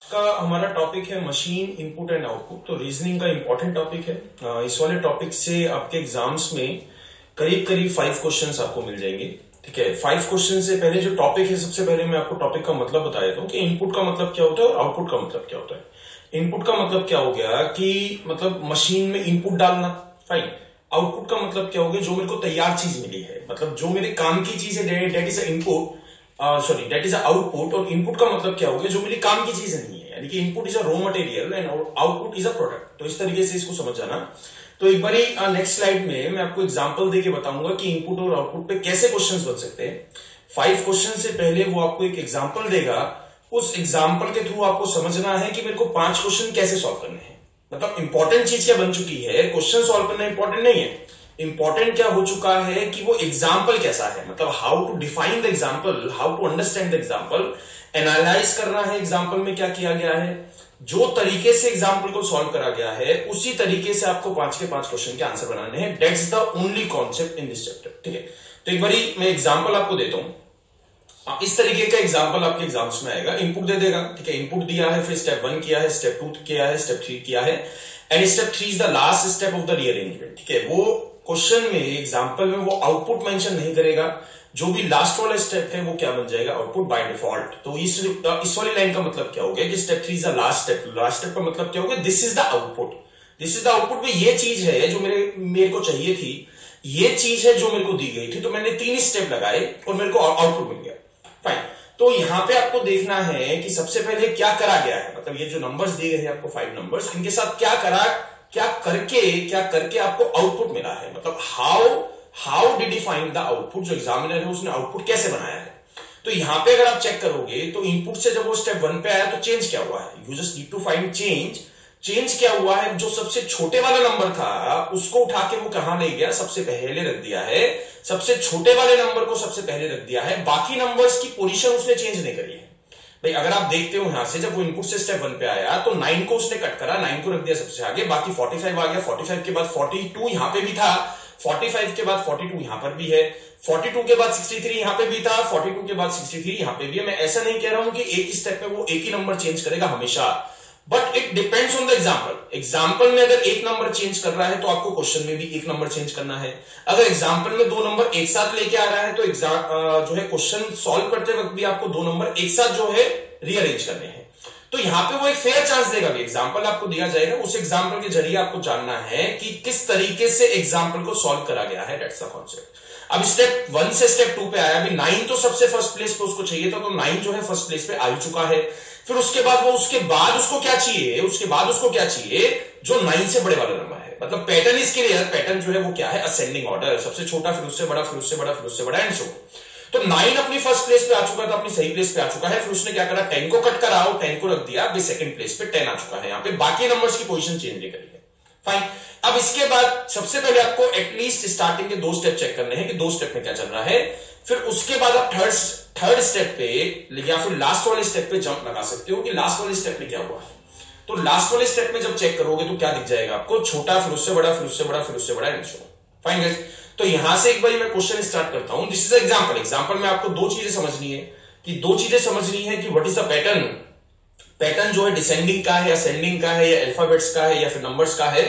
का हमारा टॉपिक है मशीन इनपुट एंड आउटपुट। तो रीजनिंग का इंपॉर्टेंट टॉपिक है। इस वाले टॉपिक से आपके एग्जाम्स में करीब करीब 5 क्वेश्चंस आपको मिल जाएंगे। ठीक है, 5 क्वेश्चन से पहले जो टॉपिक है, सबसे पहले मैं आपको टॉपिक का मतलब बता देता हूँ कि इनपुट का मतलब क्या होता है और आउटपुट का मतलब क्या होता है। इनपुट का मतलब क्या हो गया कि मतलब मशीन में इनपुट डालना, फाइन। आउटपुट का मतलब क्या हो गया, जो मेरे को तैयार चीज मिली है, मतलब जो मेरे काम की चीज है, that is input, sorry that is output. और इनपुट का मतलब क्या हो गया, जो मेरी काम की चीज नहीं है, यानी कि input is a raw material and output is a product. तो इस तरीके से इसको समझ जाना। तो एक बारी नेक्स्ट स्लाइड में मैं आपको एग्जांपल देके बताऊंगा कि इनपुट और आउटपुट पे कैसे क्वेश्चंस बन सकते हैं। 5 क्वेश्चन से पहले वो आपको एक एग्जांपल देगा, उस एग्जांपल के थ्रू आपको समझना है कि मेरे को 5 क्वेश्चन कैसे सॉल्व करने हैं। मतलब इंपॉर्टेंट चीज क्या बन चुकी है, क्वेश्चन सॉल्व करना इंपॉर्टेंट नहीं है, इंपॉर्टेंट क्या हो चुका है कि वो एग्जाम्पल कैसा है, मतलब how to define the example, how to understand the example, analyse करना है एग्जाम्पल में क्या किया गया है। जो तरीके से एग्जाम्पल को सॉल्व करा गया है उसी तरीके से आपको 5 के 5 क्वेश्चन के आंसर बनाने हैं। That's the only concept in this chapter. ठीक है, तो एक बारी मैं एग्जाम्पल आपको देता हूं। इस तरीके का एग्जाम्पल आपके एग्जाम्स में आएगा। इनपुट दे देगा, ठीक है, इनपुट दिया है, फिर स्टेप 1 किया है, स्टेप 2 किया है, स्टेप 3 किया है, and step 3 is the last step of the rearrangement. ठीक है, वो क्वेश्चन में एग्जाम्पल में वो आउटपुट मेंशन नहीं करेगा, जो भी लास्ट वाला स्टेप है वो क्या बन जाएगा, आउटपुट बाय डिफॉल्ट। तो इस वाली लाइन का मतलब क्या हो गया कि step 3 is the last step. Last step का मतलब क्या हो गया, this is the output. This is the output में ये चीज है जो मेरे को चाहिए थी, ये चीज है जो मेरे को दी गई थी। तो मैंने 3 स्टेप लगाए और मेरे को आउटपुट मिल गया, फाइन। तो यहां पे आपको देखना है कि सबसे पहले क्या करा गया है, मतलब ये जो नंबर्स दिए गए हैं आपको 5 नंबर्स, इनके साथ क्या करके आपको आउटपुट मिला है, मतलब how did he find the output. जो एग्जामिनर है उसने आउटपुट कैसे बनाया है। तो यहां पे अगर आप चेक करोगे तो इनपुट से जब वो स्टेप 1 पे आया तो चेंज क्या हुआ है, you just need to find change. Change क्या हुआ है, जो सबसे छोटे वाला नंबर था उसको उठा के वो कहां ले गया, सबसे पहले रख दिया है। सबसे छोटे वाले नंबर को सबसे पहले रख दिया है, बाकी नंबर्स की पोजीशन उसने चेंज नहीं करी है। भाई अगर आप देखते हो यहां से, जब वो इनपुट से स्टेप 1 पे आया तो 9 को उसने कट करा, 9 को रख दिया सबसे आगे, बाकी 45 आ गया, 45 के बाद 42 यहां पे भी था, 45 के बाद 42 यहां पर भी है, 42 के बाद 63 यहां पे भी था, 42 के बाद 63 यहां पे भी है। मैं ऐसा नहीं कह रहा हूं कि एक स्टेप में वो एक ही नंबर चेंज करेगा हमेशा, but it depends on the example. Example में अगर एक नंबर चेंज कर रहा है तो आपको क्वेश्चन में भी एक नंबर चेंज करना है। अगर एग्जाम्पल में 2 नंबर एक साथ लेके आ रहा है तो जो है क्वेश्चन सॉल्व करते वक्त भी आपको 2 नंबर एक साथ जो है रीअरेंज करने हैं। तो यहां पे वो एक फेयर चांस देगा, भी एग्जाम्पल आपको दिया जाएगा, उस एग्जाम्पल के जरिए आपको जानना है कि किस तरीके से एग्जाम्पल को सॉल्व करा गया है। That's the concept. अब स्टेप 1 से स्टेप 2 पे आया, अभी 9 तो सबसे फर्स्ट प्लेस पे उसको चाहिए था, तो 9 जो है फर्स्ट प्लेस पे आ चुका है। फिर उसके बाद उसको क्या चाहिए, जो 9 से बड़े वाला नंबर है, मतलब पैटर्न इसके लिए, पैटर्न जो है वो क्या है, असेंडिंग ऑर्डर, सबसे छोटा फिर उससे बड़ा, फिर उससे बड़ा, फिर उससे बड़ा, एंड सो। तो 9 अपनी फर्स्ट प्लेस पे आ चुका था, अपनी सही प्लेस पे आ चुका है। फिर उसने क्या करा, 10 को कट करा, 10 को रख दिया, अभी सेकंड प्लेस पे 10 आ चुका है। यहाँ पे बाकी नंबर्स की पोजीशन चेंज नहीं करी है, फाइन। अब इसके बाद सबसे पहले आपको एटलीस्ट स्टार्टिंग के 2 स्टेप चेक करने हैं कि 2 स्टेप में क्या चल रहा है। फिर उसके बाद आप थर्ड स्टेप पे या फिर लास्ट वाले स्टेप पे जंप लगा सकते हो कि लास्ट वाले स्टेप में क्या हुआ है। तो लास्ट वाले स्टेप में जब चेक करोगे तो क्या दिख जाएगा आपको, छोटा, फिर उससे बड़ा, फिर उससे बड़ा, फिर उससे बड़ा, एंड सो, फाइन गाइस। तो यहां से एक बार मैं क्वेश्चन स्टार्ट करता हूं। This is example. एग्जांपल में आपको 2 चीजें समझनी है कि what is the pattern. Pattern जो है डिसेंडिंग का है, असेंडिंग का है, या अल्फाबेट्स का है, या फिर नंबर्स का है।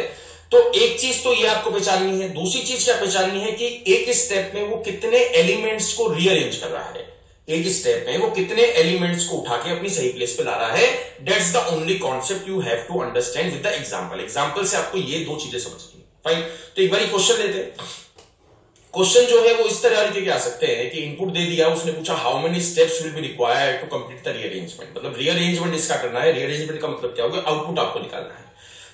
तो एक चीज तो ये आपको पहचाननी है। दूसरी चीज क्या पहचाननी है कि एक स्टेप में वो कितने एलिमेंट्स को रीअरेंज कर रहा है, एक स्टेप में वो कितने एलिमेंट्स को उठा के अपनी सही प्लेस पे ला रहा है। That's the only concept you have to understand with the example. Example से आपको ये 2 चीजें समझनी है, फाइन। तो एक बार क्वेश्चन लेते हैं। क्वेश्चन जो है वो इस तरह के आ सकते हैं कि इनपुट दे दिया, उसने पूछा how many steps will be required to complete the rearrangement. मतलब रीअरेंजमेंट इसका करना है। रीअरेंजमेंट का मतलब क्या होगा, आउटपुट आपको निकालना है।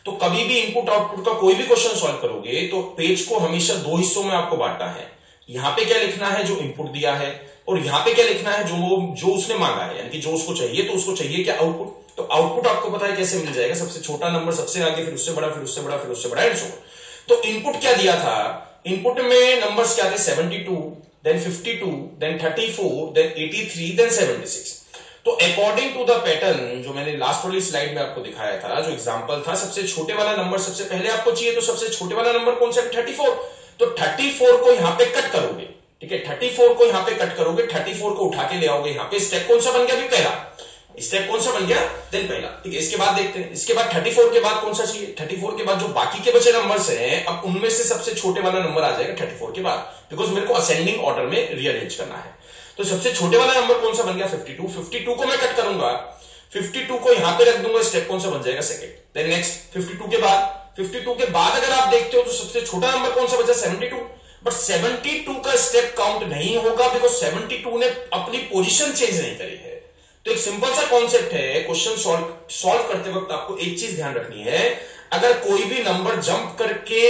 तो कभी भी इनपुट आउटपुट का कोई भी क्वेश्चन सॉल्व करोगे तो पेज को हमेशा 2 हिस्सों में आपको बांटना है। यहां पे क्या लिखना है, जो इनपुट दिया है, और यहां पे क्या लिखना है, जो उसने मांगा है, यानी कि जो उसको चाहिए, तो उसको चाहिए क्या, आउटपुट। तो आउटपुट आपको पता है कैसे मिल जाएगा, सबसे छोटा नंबर सबसे आगे, फिर उससे बड़ा, फिर उससे बड़ा, फिर उससे बड़ा, एंड सो। तो इनपुट क्या दिया था, इनपुट में नंबर्स क्या थे, 72, देन 52, देन 34, देन 83, देन 76। तो अकॉर्डिंग टू द पैटर्न जो मैंने लास्ट वाली स्लाइड में आपको दिखाया था, जो एग्जांपल था, सबसे छोटे वाला नंबर सबसे पहले आपको चाहिए, तो सबसे छोटे वाला नंबर कौन सा है, 34। तो 34 को यहां पे कट करोगे, ठीक है, 34 को यहां पे कट करोगे, 34 को उठा के ले आओगे यहां पे। स्टेप कौन सा बन गया अभी, पहला। स्टेप कौन सा बन गया, देन पहला, ठीक है। इसके बाद देखते हैं, इसके बाद 34 के बाद कौन सा चाहिए, 34 के बाद जो बाकी के बचे नंबर्स हैं, अब उनमें से सबसे छोटे वाला नंबर आ जाएगा 34 के बाद, बिकॉज मेरे को असेंडिंग ऑर्डर में रीअरेंज करना है। तो सबसे छोटे वाला नंबर कौन सा बन गया, 52। 52 को मैं कट करूंगा, 52 को यहां पे रख दूंगा, स्टेप कौन सा बन जाएगा, सेकंड। देन नेक्स्ट 52 के बाद अगर आप देखते हो तो सबसे छोटा नंबर कौन सा बचा, 72। बट 72 का स्टेप काउंट नहीं होगा, बिकॉज 72 ने अपनी पोजीशन चेंज नहीं करी है। तो एक सिंपल सा कॉन्सेप्ट है, क्वेश्चन सॉल्व करते वक्त आपको एक चीज ध्यान रखनी है, अगर कोई भी नंबर जंप करके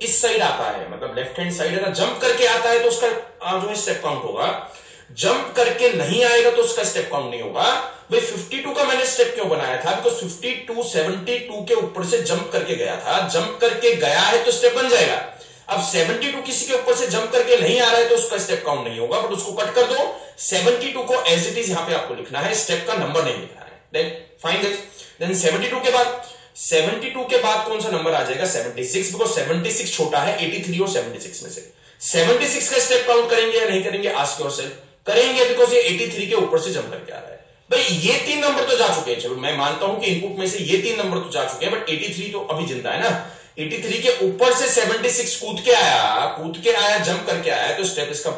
इस साइड आता है, मतलब लेफ्ट हैंड साइड अगर जंप करके आता है तो उसका जो है स्टेप काउंट होगा, जंप करके नहीं आएगा तो उसका स्टेप काउंट नहीं होगा। भाई 52 का मैंने स्टेप क्यों बनाया था, बिकॉज 52 72 के ऊपर से जंप करके गया था, जंप करके गया है तो स्टेप बन जाएगा। अब 72 किसी के ऊपर से जंप करके नहीं आ रहा है तो उसका स्टेप काउंट नहीं होगा, बट उसको कट कर दो। 72 को एज इट इज यहां पे आपको लिखना है, स्टेप का नंबर नहीं लिखना है। Then fine this. देन 72 के बाद कौन सा नंबर आ जाएगा, 76, बिकॉज 76 छोटा है 83 और 76 में से। 76 का स्टेप काउंट करेंगे या नहीं करेंगे, आस्क योरसेल्फ। करेंगे, बिकॉज ये 83 के ऊपर से जंप करके आ रहा है। भाई ये 3 नंबर तो जा चुके हैं, चलो मैं मानता हूं कि इनपुट में से ये 3 नंबर तो जा चुके हैं, बट 83 तो अभी जिंदा है ना। 83 के ऊपर से 76 कूद के आया, जंप करके आया, तो स्टेप इसका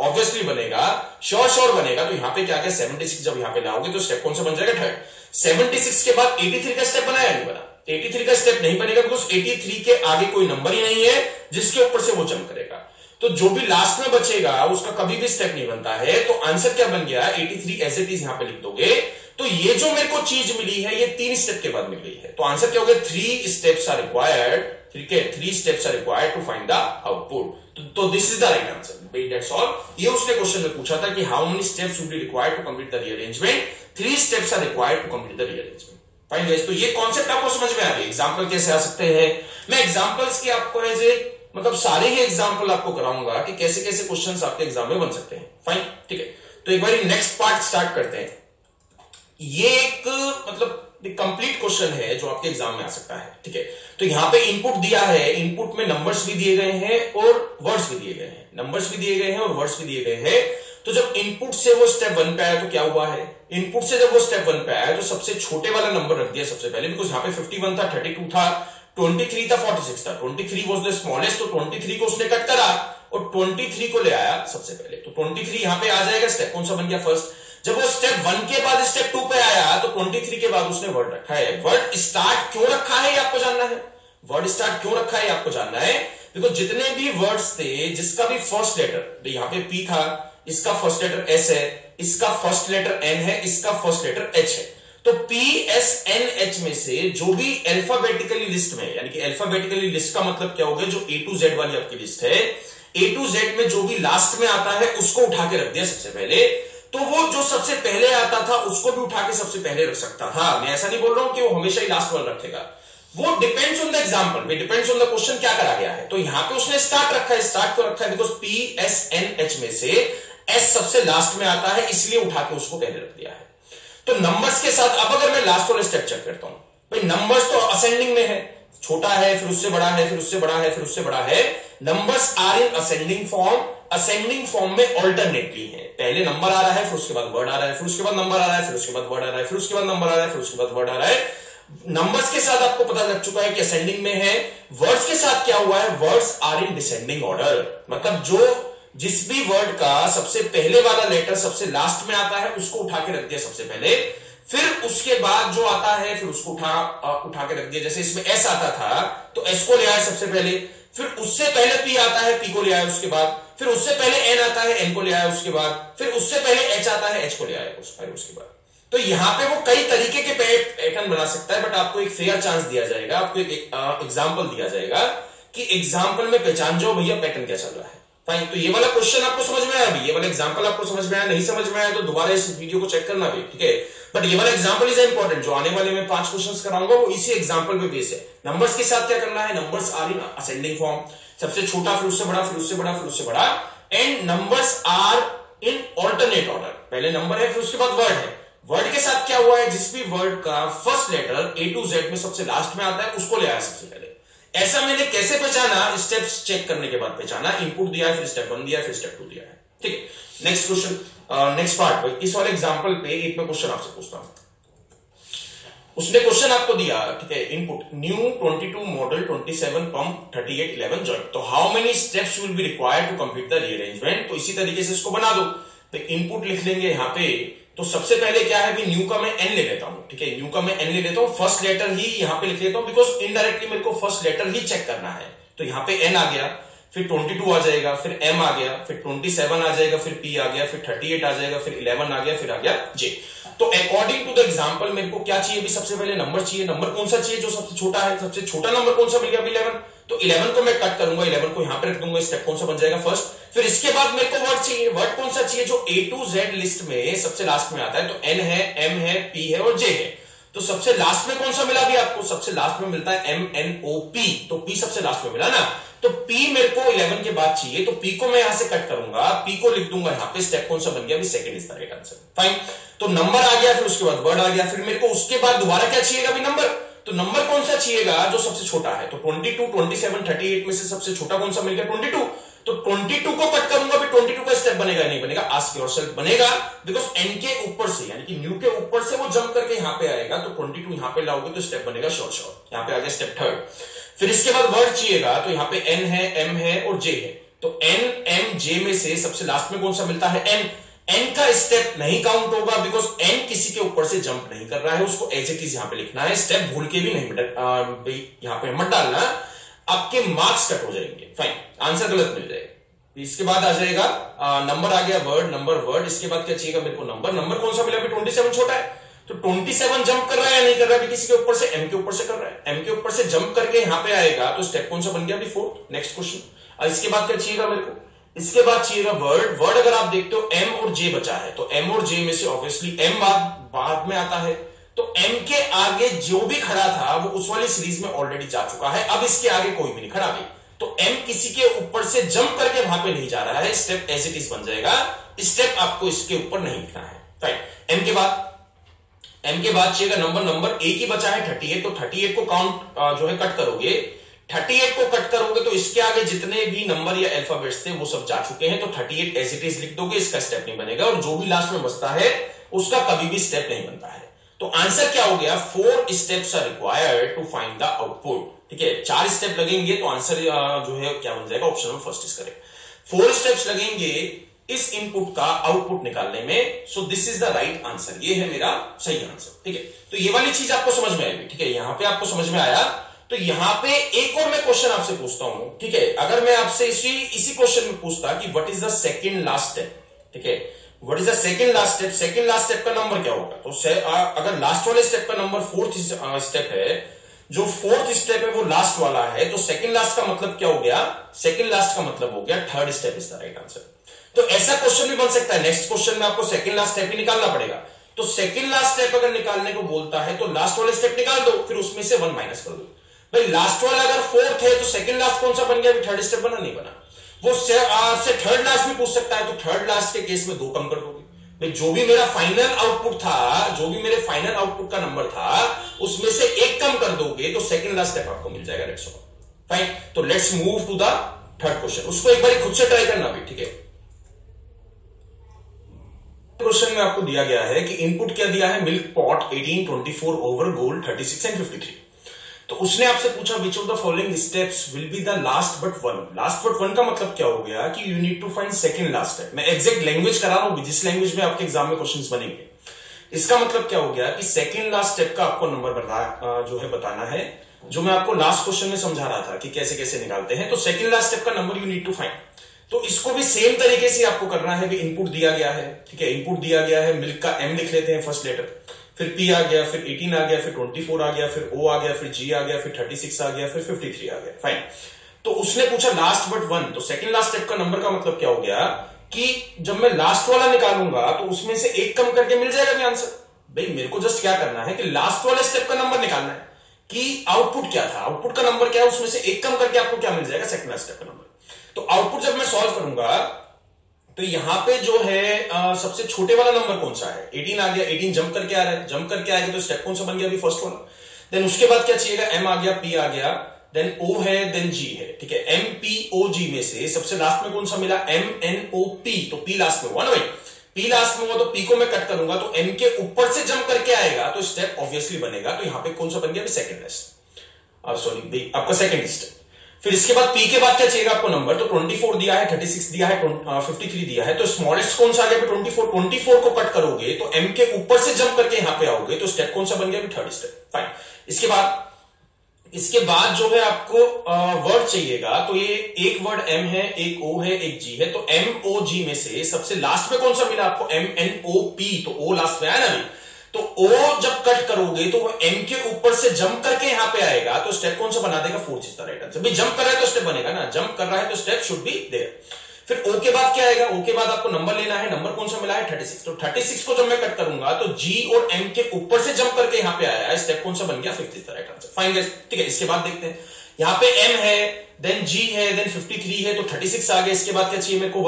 ऑब्वियसली बनेगा, श्योर बनेगा। तो यहां पे क्या क्या 76 जब यहां पे लाओगे तो स्टेप कौन सा बन जाएगा, थर्ड। 76 के बाद 83 का स्टेप बनाया नहीं बना, 83 का स्टेप नहीं बनेगा, बिकॉज 83 के आगे कोई नंबर ही नहीं है जिसके ऊपर से वो जंप करेगा। तो जो भी लास्ट में बचेगा उसका कभी भी स्टेप नहीं बनता है। तो आंसर क्या बन गया, 83 एज इट इज यहां पे लिख दोगे। तो ये जो मेरे को चीज मिली है ये 3 स्टेप के बाद मिल गई है। तो आंसर क्या हो गया, 3 स्टेप्स आर रिक्वायर्ड, ठीक है, 3 steps are required to find the output. तो this is the right answer, that's all. ये उसने क्वेश्चन में पूछा था कि how many steps would be required to complete the rearrangement. 3 steps are required to complete the rearrangement. Fine guys, तो ये concept आपको समझ में आ गया। एग्जांपल कैसे आ सकते हैं, मैं एग्जांपल्स की आपको एज ए मतलब सारे ही एग्जांपल आपको कराऊंगा कि कैसे कैसे क्वेश्चंस आपके एग्जाम में बन सकते हैं। फाइन, ठीक है। तो एक बार नेक्स्ट पार्ट स्टार्ट करते हैं। ये एक मतलब कंप्लीट क्वेश्चन है जो आपके एग्जाम में आ सकता है, ठीक है। तो यहां पे इनपुट दिया है, इनपुट में नंबर्स भी दिए गए हैं और वर्ड्स भी दिए गए हैं, नंबर्स भी दिए गए हैं और वर्ड्स भी दिए गए हैं। तो जब इनपुट से वो स्टेप 1 पे आया तो क्या हुआ है, इनपुट से जब वो स्टेप 1 पे आया तो सबसे छोटे वाला नंबर रख दिया सबसे पहले, बिकॉज यहां पे 51 था, 32 था, 23 था, 46 था। 23 वाज द स्मॉलेस्ट, तो 23 को उसने कट करा और 23 को ले आया सबसे पहले। तो 23 यहां पे आ जाएगा, स्टेप कौन सा बन गया, फर्स्ट। जब वो स्टेप 1 के बाद स्टेप 2 पे आया तो 23 के बाद उसने वर्ड रखा है। वर्ड स्टार्ट क्यों रखा है ये आपको जानना है, वर्ड स्टार्ट क्यों रखा है ये आपको जानना है, बिकॉज जितने भी वर्ड्स थे जिसका भी फर्स्ट लेटर, यहां पे पी था, इसका फर्स्ट लेटर एस है, इसका फर्स्ट लेटर एन है, इसका फर्स्ट लेटर एच है। तो पी एस एन एच में से जो भी अल्फाबेटिकली लिस्ट में, यानी कि अल्फाबेटिकली लिस्ट का मतलब क्या हो गया, जो A to Z वाली आपकी लिस्ट है, A to Z में जो भी लास्ट में आता है उसको उठा के रख दिया सबसे पहले। तो वो जो सबसे पहले आता था उसको भी उठा के सबसे पहले रख सकता था। मैं ऐसा नहीं बोल रहा हूं कि वो हमेशा ही लास्ट वाला रखेगा, वो depends on the example, depends on the question क्या करा गया है। तो यहां पे उसने स्टार्ट रखा है, स्टार्ट क्यों रखा है, because P S N H में से एस सबसे लास्ट में आता है, इसलिए उठा के उसको पहले रख दिया है। तो नंबर्स के साथ अब अगर मैं लास्ट वाला स्टेप चेक करता हूं, भाई नंबर्स तो असेंडिंग में है, छोटा है, फिर उससे बड़ा है, फिर उससे बड़ा है, फिर उससे बड़ा है। Numbers are in ascending form, ascending form में ऑल्टरनेटली है, पहले नंबर आ रहा है, फिर उसके बाद वर्ड आ रहा है, फिर उसके बाद नंबर आ रहा है, फिर उसके बाद वर्ड आ रहा है, फिर उसके बाद नंबर आ रहा है, फिर उसके बाद वर्ड आ रहा है। नंबर्स के साथ आपको पता लग चुका है कि असेंडिंग में है। वर्ड्स के साथ क्या हुआ है, words are in descending order, मतलब जो जिस भी वर्ड का सबसे पहले वाला लेटर सबसे लास्ट में आता है उसको उठा के रख दिया सबसे पहले, फिर उसके बाद जो आता है फिर उसको उठा के रख दिया। जैसे इसमें एस आता था तो एस को ले आया सबसे पहले, फिर उससे पहले पी आता है, पी को ले आया उसके बाद, फिर उससे पहले एन आता है, एन को ले आया उसके बाद, फिर उससे पहले एच आता है, एच को ले आया उसके बाद। तो यहां पे वो कई तरीके के पैटर्न बना सकता है, बट आपको एक फेयर चांस दिया जाएगा, आपको एक एग्जाम्पल दिया जाएगा कि एग्जाम्पल में पहचान जाओ भैया पैटर्न क्या चल रहा है। फाइन, तो ये वाला क्वेश्चन आपको समझ में आया, अभी ये वाला एग्जांपल आपको समझ में आया, नहीं समझ में आया तो दोबारा इस वीडियो को चेक करना भी, ठीक है। बट ये वाला एग्जांपल इज इंपॉर्टेंट, जो आने वाले में 5 क्वेश्चंस कराऊंगा वो इसी एग्जांपल पे बेस है। नंबर्स के साथ क्या करना है, numbers are in ascending form, सबसे छोटा फिर उससे बड़ा, फिर उससे बड़ा, फिर उससे बड़ा, and numbers are in alternate order, पहले नंबर है फिर उसके बाद वर्ड है। वर्ड के साथ क्या हुआ है, जिस भी वर्ड का first letter A to Z में सबसे लास्ट में आता है उसको ले आया सबसे पहले। ऐसा मैंने कैसे पहचाना, स्टेप्स चेक करने के बाद पहचाना, इनपुट दिया है, फिर स्टेप 1 दिया, फिर स्टेप 2 दिया है, ठीक है। नेक्स्ट क्वेश्चन, नेक्स्ट पार्ट, इस वाले एग्जांपल पे एक मैं क्वेश्चन आपसे पूछता हूं। उसने क्वेश्चन आपको दिया, ठीक है, input new 22 model 27 pump 38 11 joint, तो how many steps will be required to complete the rearrangement. तो इसी तरीके से इसको बना दो, तो इनपुट लिख लेंगे यहां पे। तो सबसे पहले क्या है, न्यू का मैं एन ले लेता हूं, ठीक है, न्यू का मैं एन ले लेता हूं, फर्स्ट लेटर ही यहां पे लिख लेता हूं, बिकॉज इनडायरेक्टली मेरे को फर्स्ट लेटर ही चेक करना है। तो यहां पे एन आ गया, फिर 22 आ जाएगा, फिर एम आ गया, फिर 27 आ जाएगा, फिर पी आ गया, फिर 38 आ जाएगा, फिर 11 आ गया, फिर आ गया जे। तो अकॉर्डिंग टू द एग्जांपल मेरे को क्या चाहिए भी, सबसे पहले नंबर चाहिए। नंबर कौन सा चाहिए, जो सबसे छोटा है, सबसे छोटा नंबर कौन सा मिल गया, 11। तो 11 को मैं कट करूंगा, 11 को यहां पे रख दूंगा, स्टेप कौन सा बन जाएगा, फर्स्ट। फिर इसके बाद मेरे को वर्ड चाहिए, वर्ड कौन सा चाहिए, जो A to Z लिस्ट में सबसे लास्ट में आता है। तो N है, M है, P है और J है। तो सबसे लास्ट में कौन सा मिला भी आपको, सबसे लास्ट में मिलता है MNOP, तो P सबसे लास्ट में मिला ना। तो P मेरे को 11 के बाद चाहिए, तो P को मैं यहां से कट करूंगा, P को लिख दूंगा यहां पे, स्टेप कौन सा बन गया भी, second is the right answer, fine. तो नंबर आ गया, फिर उसके बाद वर्ड आ गया, फिर मेरे को उसके बाद दोबारा क्या चाहिएगा भी, नंबर। तो नंबर कौन सा चाहिएगा, जो सबसे छोटा है। तो 22 27 38 में से सबसे छोटा कौन सा मिल गया, 22। तो 22 को कट करूंगा, फिर 22 का स्टेप बनेगा नहीं बनेगा, आस्क योरसेल्फ बनेगा, बिकॉज एन के ऊपर से यानी कि न्यू के ऊपर से वो जंप करके यहां पे आएगा। तो 22 यहां पे लाओगे तो स्टेप बनेगा श्योर श्योर, यहां पे आ गया स्टेप थर्ड। फिर इसके बाद वर्ड चाहिएगा, तो यहां पे एन है, एम है और जे है। तो एन एम जे में से सबसे लास्ट में कौन सा मिलता है, एन। एन का स्टेप नहीं काउंट होगा, बिकॉज एन किसी के ऊपर से जंप नहीं कर रहा है, उसको एज इट इज यहां पे लिखना है, स्टेप भूल के भी नहीं यहां पे मत डालना, आपके मार्क्स कट हो जाएंगे, फाइन, आंसर गलत मिल जाएगा। इसके बाद आ जाएगा नंबर, आ गया वर्ड, नंबर वर्ड। इसके बाद क्या चाहिए मेरे को, नंबर। नंबर कौन सा मिला, 27 छोटा है, तो 27 जंप कर रहा है या नहीं कर रहा है, किसी के ऊपर से, एम के ऊपर से कर रहा है, एम के ऊपर से जंप करके यहां पे आएगा, तो स्टेप कौन सा बन गया अभी, फोर्थ। नेक्स्ट क्वेश्चन, इसके बाद क्या चाहिएगा मेरे को, इसके बाद चाहिएगा वर्ड। वर्ड अगर आप देखते हो एम और जे बचा है, तो एम और जे में से ऑब्वियसली एम बाद में आता है, तो एम के आगे जो भी खड़ा था वो उस वाली सीरीज में ऑलरेडी जा चुका है, अब इसके आगे कोई भी नहीं खड़ा भी। तो एम किसी के ऊपर से जंप करके वहां पे नहीं जा रहा है, स्टेप एज इट इज बन जाएगा, स्टेप आपको इसके ऊपर नहीं लिखना है, राइट। एम के बाद चाहिएगा नंबर। नंबर एक ही बचा है 38, तो 38 को काउंट जो है कट करोगे, 38 को कट करोगे तो इसके आगे जितने भी नंबर या अल्फाबेट्स थे वो सब जा चुके हैं, तो 38 एज इट इज लिख दोगे, इसका स्टेप नहीं बनेगा, और जो भी लास्ट में बचता है उसका कभी भी स्टेप नहीं बनता है। तो आंसर क्या हो गया, 4 steps are required to find the output, ठीक है, 4 स्टेप लगेंगे, तो आंसर जो है क्या बन जाएगा, ऑप्शन में फर्स्ट इज करेक्ट। 4 स्टेप्स लगेंगे इस इनपुट का आउटपुट निकालने में, so this is the right answer, ये है मेरा सही आंसर, ठीक है। तो ये वाली चीज आपको समझ में आएगी, ठीक है, यहां पे आपको समझ में आया। तो यहां पे एक और मैं क्वेश्चन आपसे पूछता हूं, ठीक है, अगर मैं आपसे इसी क्वेश्चन में पूछता कि what is the second last step, ठीक है, what is the second last step, second last step का नंबर क्या होगा। तो अगर लास्ट वाले स्टेप का नंबर 4th स्टेप है, जो 4th स्टेप है वो लास्ट वाला है, तो सेकंड लास्ट का मतलब क्या हो गया, सेकंड लास्ट का मतलब हो गया 3rd step is the right answer. तो ऐसा क्वेश्चन भी बन सकता है, नेक्स्ट क्वेश्चन में आपको सेकंड लास्ट स्टेप ही निकालना पड़ेगा। तो सेकंड लास्ट स्टेप अगर निकालने को बोलता है तो लास्ट वाले स्टेप निकाल दो, फिर उसमें से 1 माइनस कर दो। भाई लास्ट वाला अगर 4th है तो सेकंड लास्ट कौन सा बन गया, 3rd स्टेप बना नहीं बना, वो से 3rd लास्ट भी पूछ सकता है, तो 3rd लास्ट के केस में 2 कम कर दोगे। भाई जो भी मेरा फाइनल आउटपुट था, जो भी मेरे फाइनल आउटपुट का नंबर था, उसमें से 1 कम कर दोगे तो सेकंड लास्ट स्टेप आपको मिल जाएगा, लेट्स सो फाइन। तो let's move to the 3rd question, उसको एक बार खुद से ट्राई करना भी, ठीक है। क्वेश्चन में आपको दिया गया है कि इनपुट क्या दिया है, milk pot 18 24 over gold 36 and 53। तो उसने आपसे पूछा which of the following steps will be the last but one. Last but one का मतलब क्या हो गया कि you need to find second last step. मैं एग्जैक्ट लैंग्वेज करा रहा हूं, जिस लैंग्वेज में आपके एग्जाम में क्वेश्चंस बनेंगे, इसका मतलब क्या हो गया कि सेकंड लास्ट स्टेप का आपको नंबर जो है बताना है, जो मैं आपको लास्ट क्वेश्चन में समझा रहा था कि कैसे कैसे निकालते हैं। तो सेकंड लास्ट स्टेप का number you need to find. तो इसको भी सेम तरीके से आपको करना है, भी इनपुट दिया गया है, ठीक है, इनपुट दिया गया है, मिल्क का एम लिख लेते हैं फर्स्ट लेटर, फिर पी आ गया, फिर 18 आ गया, फिर 24 आ गया, फिर ओ आ गया, फिर जी आ गया, फिर 36 आ गया, फिर 53 आ गया, फाइन। तो उसने पूछा लास्ट बट वन, तो सेकंड लास्ट स्टेप का नंबर का मतलब क्या हो गया कि जब मैं लास्ट वाला निकालूंगा तो उसमें से 1 कम करके मिल जाएगा भी आंसर। भाई मेरे को जस्ट क्या करना है कि लास्ट वाले स्टेप का नंबर निकालना है कि आउटपुट क्या था, आउटपुट का नंबर क्या है, उसमें से 1 कम करके आपको क्या मिल जाएगा, सेकंड लास्ट स्टेप का नंबर। तो आउटपुट जब मैं सॉल्व करूंगा तो यहां पे जो है सबसे छोटे वाला नंबर कौन सा है, 18 आ गया, 18 जंप करके आ रहा है, जंप करके आएगा तो स्टेप कौन सा बन गया अभी, फर्स्ट वाला। देन उसके बाद क्या चाहिएगा, एम आ गया, पी आ गया, देन ओ है, देन जी है, ठीक है। एम पी ओ जी में से सबसे लास्ट में कौन सा मिला, एम एन ओ पी, तो पी लास्ट में हुआ ना भाई। पी लास्ट में हुआ तो पी को मैं कट करूंगा तो एम के ऊपर से जंप करके आएगा तो स्टेप ऑब्वियसली बनेगा। तो यहां पे कौन सा बन गया? सेकंड लास्ट, सॉरी आपका सेकंड स्टेप। फिर इसके बाद पी के बाद क्या चाहिए आपको? नंबर। तो 24 दिया है, 36 दिया है, 53 दिया है, तो स्मॉलेस्ट कौन सा आ गया? 24। 24 को कट करोगे तो एम के ऊपर से जंप करके यहां पे आओगे तो स्टेप कौन सा बन गया? Third step. फाइन। इसके बाद जो है आपको वर्ड चाहिएगा। तो ये एक वर्ड एम है, एक ओ है, एक जी है। तो एम ओ जी में से सबसे लास्ट में कौन सा मिला आपको? M N O P. तो ओ लास्ट में आया ना अभी, तो ओ जब कट करोगे तो वो एम के ऊपर से जंप करके यहां पे आएगा तो स्टेप कौन सा बना देगा? Fourth is the right answer. भाई जंप कर रहा है तो स्टेप बनेगा ना, जंप कर रहा है तो स्टेप शुड बी देयर। फिर ओ के बाद क्या आएगा? ओ के बाद आपको नंबर लेना है। नंबर कौन सा मिला है? 36। तो 36 को जब मैं कट करूंगा तो जी और एम के ऊपर से जंप करके यहां पे आया है, स्टेप कौन सा बन गया? Fifth is the right answer. Fine guys, ठीक है। इसके बाद देखते हैं, यहां पे एम है, देन जी है, देन 53 है, तो 36 आ गया। इसके बाद क्या चाहिए मेरे को?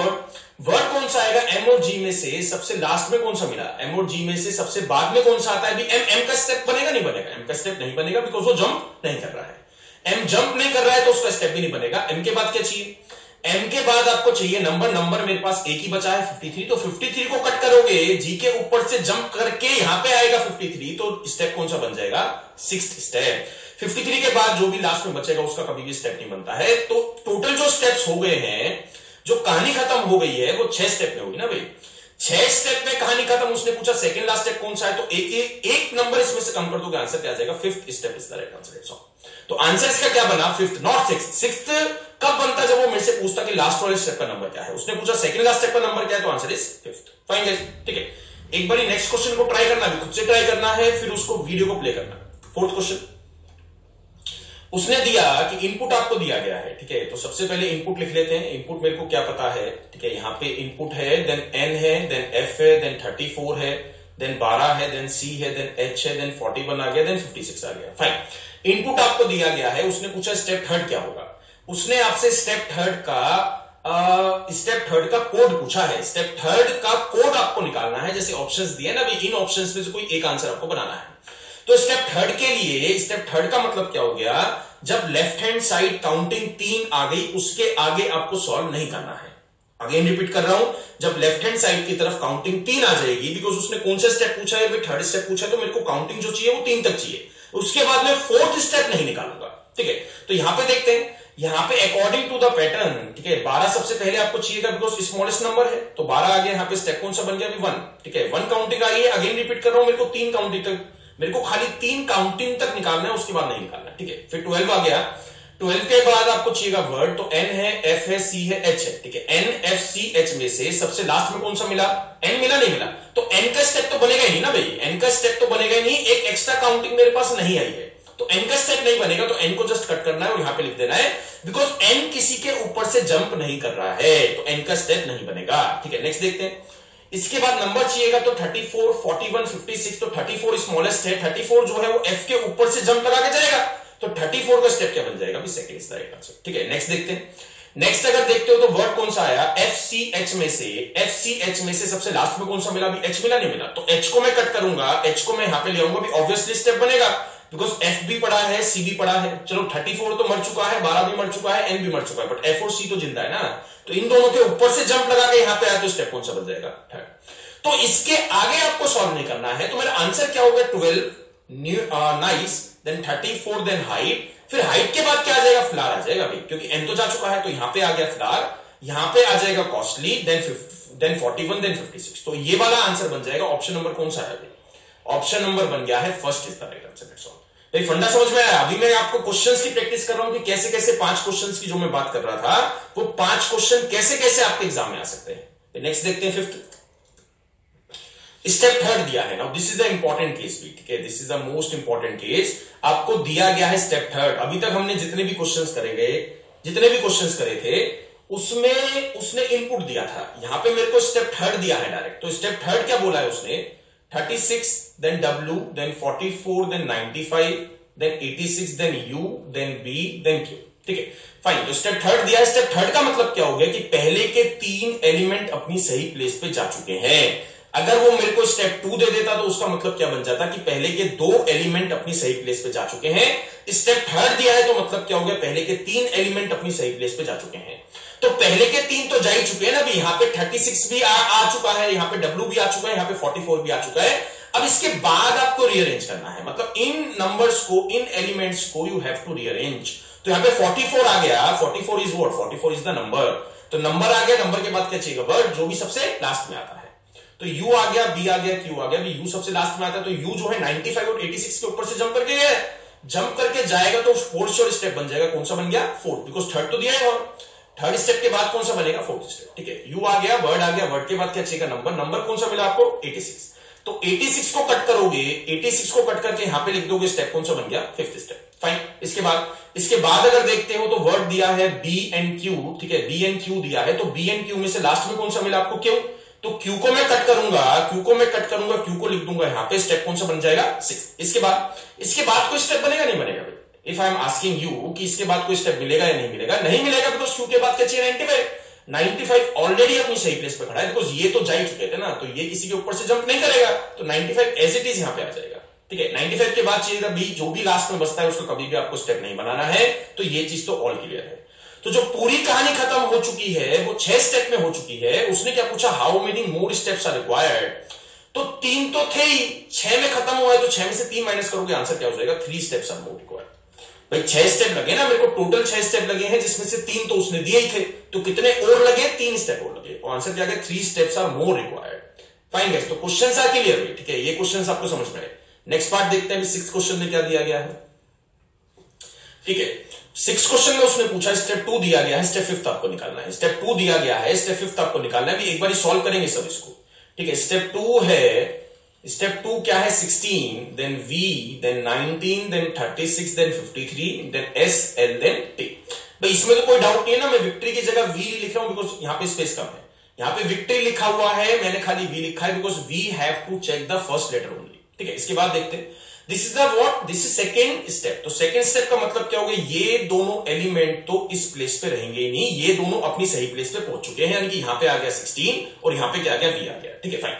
वर्ड कौन सा आएगा? एम और जी में से सबसे लास्ट में कौन सा मिला? एम और जी में से सबसे बाद में कौन सा आता है? भी एम का स्टेप बनेगा नहीं बनेगा? एम का स्टेप नहीं बनेगा बिकॉज वो जंप नहीं कर रहा है। एम जंप नहीं कर रहा है तो उसका स्टेप भी नहीं बनेगा। एम के बाद क्या चाहिए? एम के बाद आपको चाहिए नंबर मेरे पास एक ही बचा है 53। तो 53 को कट करोगे, जी के ऊपर से जंप करके यहां पे आएगा 53, तो स्टेप कौन सा बन जाएगा? Sixth step. 53 के बाद जो भी लास्ट में बचेगा उसका कभी भी स्टेप नहीं बनता है। तो टोटल जो स्टेप्स हो गए हैं, जो कहानी खत्म हो गई है वो 6 स्टेप में होगी ना भाई। 6 स्टेप में कहानी खत्म। उसने पूछा सेकंड लास्ट स्टेप कौन सा है, तो एक नंबर इसमें से कम कर दोगे, आंसर क्या आ जाएगा? Fifth step is the right answer. तो आंसर इसका क्या बना? Fifth, not sixth. सिक्स्थ कब बनता? जब वो मेरे से पूछता कि लास्ट वाले स्टेप का नंबर क्या है। उसने पूछा सेकंड लास्ट स्टेप का नंबर क्या है, तो answer is fifth. Fine guys, ठीक है। एक बार नेक्स्ट क्वेश्चन को ट्राई करना, भी खुद से ट्राई करना है, फिर उसको वीडियो को प्ले करना। फोर्थ क्वेश्चन उसने दिया कि इनपुट आपको दिया गया है, ठीक है। तो सबसे पहले इनपुट लिख लेते हैं। इनपुट मेरे को क्या पता है, ठीक है। यहां पे इनपुट है, देन एन है, देन एफ है, देन 34 है, देन 12 है, देन सी है, देन एच है, देन 41 आ गया, देन 56 आ गया। फाइन। इनपुट आपको दिया गया है। उसने पूछा स्टेप थर्ड क्या होगा। उसने आपसे स्टेप थर्ड का कोड पूछा है। स्टेप थर्ड का कोड आपको निकालना है। जैसे ऑप्शंस दिए ना, इन ऑप्शंस में से कोई एक आंसर आपको बनाना है। तो स्टेप थर्ड के लिए, स्टेप थर्ड का मतलब क्या हो गया? जब लेफ्ट हैंड साइड काउंटिंग 3 आ गई, उसके आगे आपको सॉल्व नहीं करना है। अगेन रिपीट कर रहा हूं, जब लेफ्ट हैंड साइड की तरफ काउंटिंग 3 आ जाएगी, बिकॉज उसने कौन सा स्टेप पूछा है? थर्ड स्टेप पूछा है, तो मेरे को काउंटिंग जो चाहिए वो 3 तक चाहिए। उसके बाद मैं फोर्थ स्टेप नहीं निकालूंगा, ठीक है। तो यहां पे देखते हैं, यहां पे अकॉर्डिंग टू द पैटर्न, ठीक है, 12 सबसे पहले आपको चाहिएगा बिकॉज स्मॉलेस्ट नंबर है, तो 12 आ गया। यहां पे स्टेप कौन सा बन गया? 1, ठीक है। 1 काउंटिंग आई है। अगेन रिपीट कर रहा हूं, मेरे को 3 काउंटिंग तक, मेरे को खाली 3 काउंटिंग तक निकालना है, उसके बाद नहीं निकालना, ठीक है। फिर 12 आ गया। 12 के बाद आपको चाहिएगा वर्ड, तो एन है, एफ है, सी है, एच है, ठीक है। एन एफ सी एच में से सबसे लास्ट में कौन सा मिला? एन मिला, नहीं मिला? तो एन का स्टेप तो बनेगा ही नहीं ना भाई, एन का स्टेप तो बनेगा ही नहीं। एक एक्स्ट्रा काउंटिंग मेरे पास नहीं आई है, तो एन का स्टेप नहीं बनेगा। तो एन को जस्ट कट करना है और यहां पे लिख देना है, बिकॉज एन किसी के ऊपर से जंप नहीं कर रहा है, तो एन का स्टेप नहीं बनेगा, ठीक है। नेक्स्ट देखते हैं। इसके बाद नंबर चाहिएगा, तो 34, 41, 56। तो 34 स्मॉलेस्ट है। 34 जो है वो एफ के ऊपर से जंप लगा के जाएगा, तो 34 का स्टेप क्या बन जाएगा? Second is the right answer, ठीक है। नेक्स्ट देखते हैं। नेक्स्ट अगर देखते हो तो वर्ड कौन सा आया? एफ सी एच में से, एफ सी एच में से सबसे लास्ट में कौन सा मिला? भी एच मिला, नहीं मिला? तो एच को मैं कट करूंगा, एच को मैं यहां पे ले आऊंगा, भी ऑब्वियसली स्टेप बनेगा, बिकॉज एफ भी पड़ा है, सी भी पड़ा है। चलो 34 तो मर चुका है, 12 भी मर चुका है, एन भी मर चुका है, बट एफ और सी तो जिंदा है ना, तो इन दोनों के ऊपर से जंप लगा के यहां पे आया, तो स्टेप कौन सा बन जाएगा? थर्ड। तो इसके आगे आपको सॉल्व नहीं करना है, तो मेरा आंसर क्या होगा? 12 नाइस, देन 34, देन हाइट। फिर हाइट के बाद क्या आ जाएगा? फ्लावर आ जाएगा भाई, क्योंकि एन तो जा चुका है, तो यहां पे आ गया फ्लावर, यहां पे आ जाएगा कॉस्टली, देन 41, देन 56। तो ये वाला आंसर बन जाएगा। ऑप्शन नंबर कौन सा है? ऑप्शन नंबर बन गया है first is the right answer. That's all. भाई फंडा समझ में आया? अभी मैं आपको क्वेश्चंस की प्रैक्टिस कर रहा हूं कि कैसे कैसे 5 क्वेश्चंस की जो मैं बात कर रहा था, वो 5 क्वेश्चन कैसे कैसे आपके एग्जाम में आ सकते हैं। नेक्स्ट देखते हैं फिफ्थ। स्टेप थर्ड दिया है ना, this is the important case भी, ठीक है। This is the most important case. आपको दिया गया है स्टेप थर्ड। अभी तक हमने जितने भी क्वेश्चंस करे थे, उसमें उसने इनपुट दिया था। यहां पे मेरे को स्टेप थर्ड दिया है डायरेक्ट। तो स्टेप थर्ड क्या बोला है उसने? 36, then W, then 44, then 95, then 86, then U, then B, then Q, ठीक है। फाइन। तो स्टेप थर्ड दिया है। स्टेप थर्ड का मतलब क्या हो गया कि पहले के 3 एलिमेंट अपनी सही प्लेस पे जा चुके हैं। अगर वो मेरे को स्टेप 2 दे देता तो उसका मतलब क्या बन जाता कि पहले के 2 एलिमेंट अपनी सही प्लेस पे जा चुके हैं। स्टेप थर्ड दिया है तो मतलब क्या हो गया? पहले के 3 एलिमेंट अपनी सही प्लेस पे जा चुके हैं। तो पहले के 3 तो जा ही चुके हैं ना अभी, यहाँ पे 36 भी आ चुका है, यहाँ पे W भी आ चुका है, यहाँ पे 44 भी आ चुका है। अब इसके बाद आपको रीअरेंज करना है, मतलब इन नंबर्स को, इन एलिमेंट्स को यू हैव टू रीअरेंज। तो यहाँ पे 44 आ गया, 44 is what, 44 is the number. तो नंबर आ गया, नंबर के बाद क्या चाहिए, वर्ड, जो भी सबसे लास्ट में आता है। तो U आ गया, B आ गया, Q आ गया। अभी U सबसे लास्ट में आता है, तो U जो है 95 और 86 के ऊपर से जंप करके गया, जंप करके जाएगा तो फोर्थ श्योर स्टेप बन जाएगा। कौन सा बन गया, फोर्थ, बिकॉज थर्ड तो दिया है, और थर्ड स्टेप के बाद कौन सा बनेगा, फोर्थ स्टेप। ठीक है, U आ गया, वर्ड आ गया, वर्ड के बाद क्या चाहिए, नंबर। नंबर कौन सा मिला आपको, 86। तो 86 को कट करोगे, 86 को कट करके यहां पे लिख दोगे, स्टेप कौन सा बन गया, फिफ्थ स्टेप। फाइन। इसके बाद अगर देखते हो तो वर्ड दिया है B एंड Q, ठीक है, B एंड Q दिया है, तो B एंड Q में से लास्ट में कौन सा मिला आपको, Q। तो Q को मैं कट करूंगा, Q को लिख दूंगा यहाँ पे, स्टेप कौन सा बन जाएगा, 6। इसके बाद कोई स्टेप बनेगा, नहीं बनेगा। If I am asking you कि इसके बाद कोई स्टेप मिलेगा या नहीं मिलेगा, नहीं मिलेगा, बिकॉज Q के बाद क्या चाहिए, 95 ऑलरेडी अपनी सही प्लेस पे खड़ा है, बिकॉज ये तो जा ही चुके थे ना, तो ये किसी के ऊपर से जंप नहीं करेगा, तो 95 एज इट इज यहां पे आ जाएगा। ठीक है, 95 के बाद चाहिएगा B, जो भी लास्ट में बचता है उसको कभी भी आपको स्टेप नहीं बनाना है। तो ये चीज तो ऑल क्लियर है। तो जो पूरी कहानी खत्म हो चुकी है वो 6 स्टेप में हो चुकी है। उसने क्या पूछा, how many more steps are required. तो 3 तो थे ही, 6 में खत्म हुआ है, तो 6 में से 3 माइनस करोगे, आंसर क्या हो जाएगा, 3 स्टेप्स आर मोर रिक्वायर्ड। भाई 6 स्टेप लगे ना, मेरे को टोटल 6 स्टेप लगे हैं, जिसमें से 3 तो उसने दिए ही थे, तो कितने और लगे, 3 स्टेप और लगे, और आंसर क्या है, 3 steps are more required. Fine guys, तो क्वेश्चंस आर क्लियर। ठीक है, ये क्वेश्चंस आपको समझ में आए। नेक्स्ट पार्ट देखते हैं, 6th क्वेश्चन में क्या दिया गया है। ठीक है, 6th क्वेश्चन में उसने पूछा, स्टेप 2 दिया गया है, स्टेप 5th आपको निकालना है। स्टेप 2 दिया गया है, स्टेप 5th आपको निकालना है। अभी एक बार सॉल्व करेंगे सब इसको। ठीक है, स्टेप 2 है, स्टेप 2 क्या है, 16, then V, then 19, then 36, then 53, then S, L, then T। भाई इसमें तो कोई डाउट नहीं है ना, मैं विक्ट्री की जगह V लिख रहा हूं, बिकॉज यहां पे स्पेस कम है। यहां पे विक्ट्री लिखा हुआ है, मैंने खाली V लिखा है, because we have to check the first letter only. ठीक है, इसके बाद देखते हैं, this is the what, this is second step. तो सेकेंड स्टेप का मतलब क्या होगा, ये दोनों एलिमेंट तो इस प्लेस पे रहेंगे ही नहीं, ये दोनों अपनी सही प्लेस पे पहुंच चुके हैं, यानी कि यहां पे आ गया 16 और यहां पे क्या आ गया, V आ गया। ठीक है, फाइन।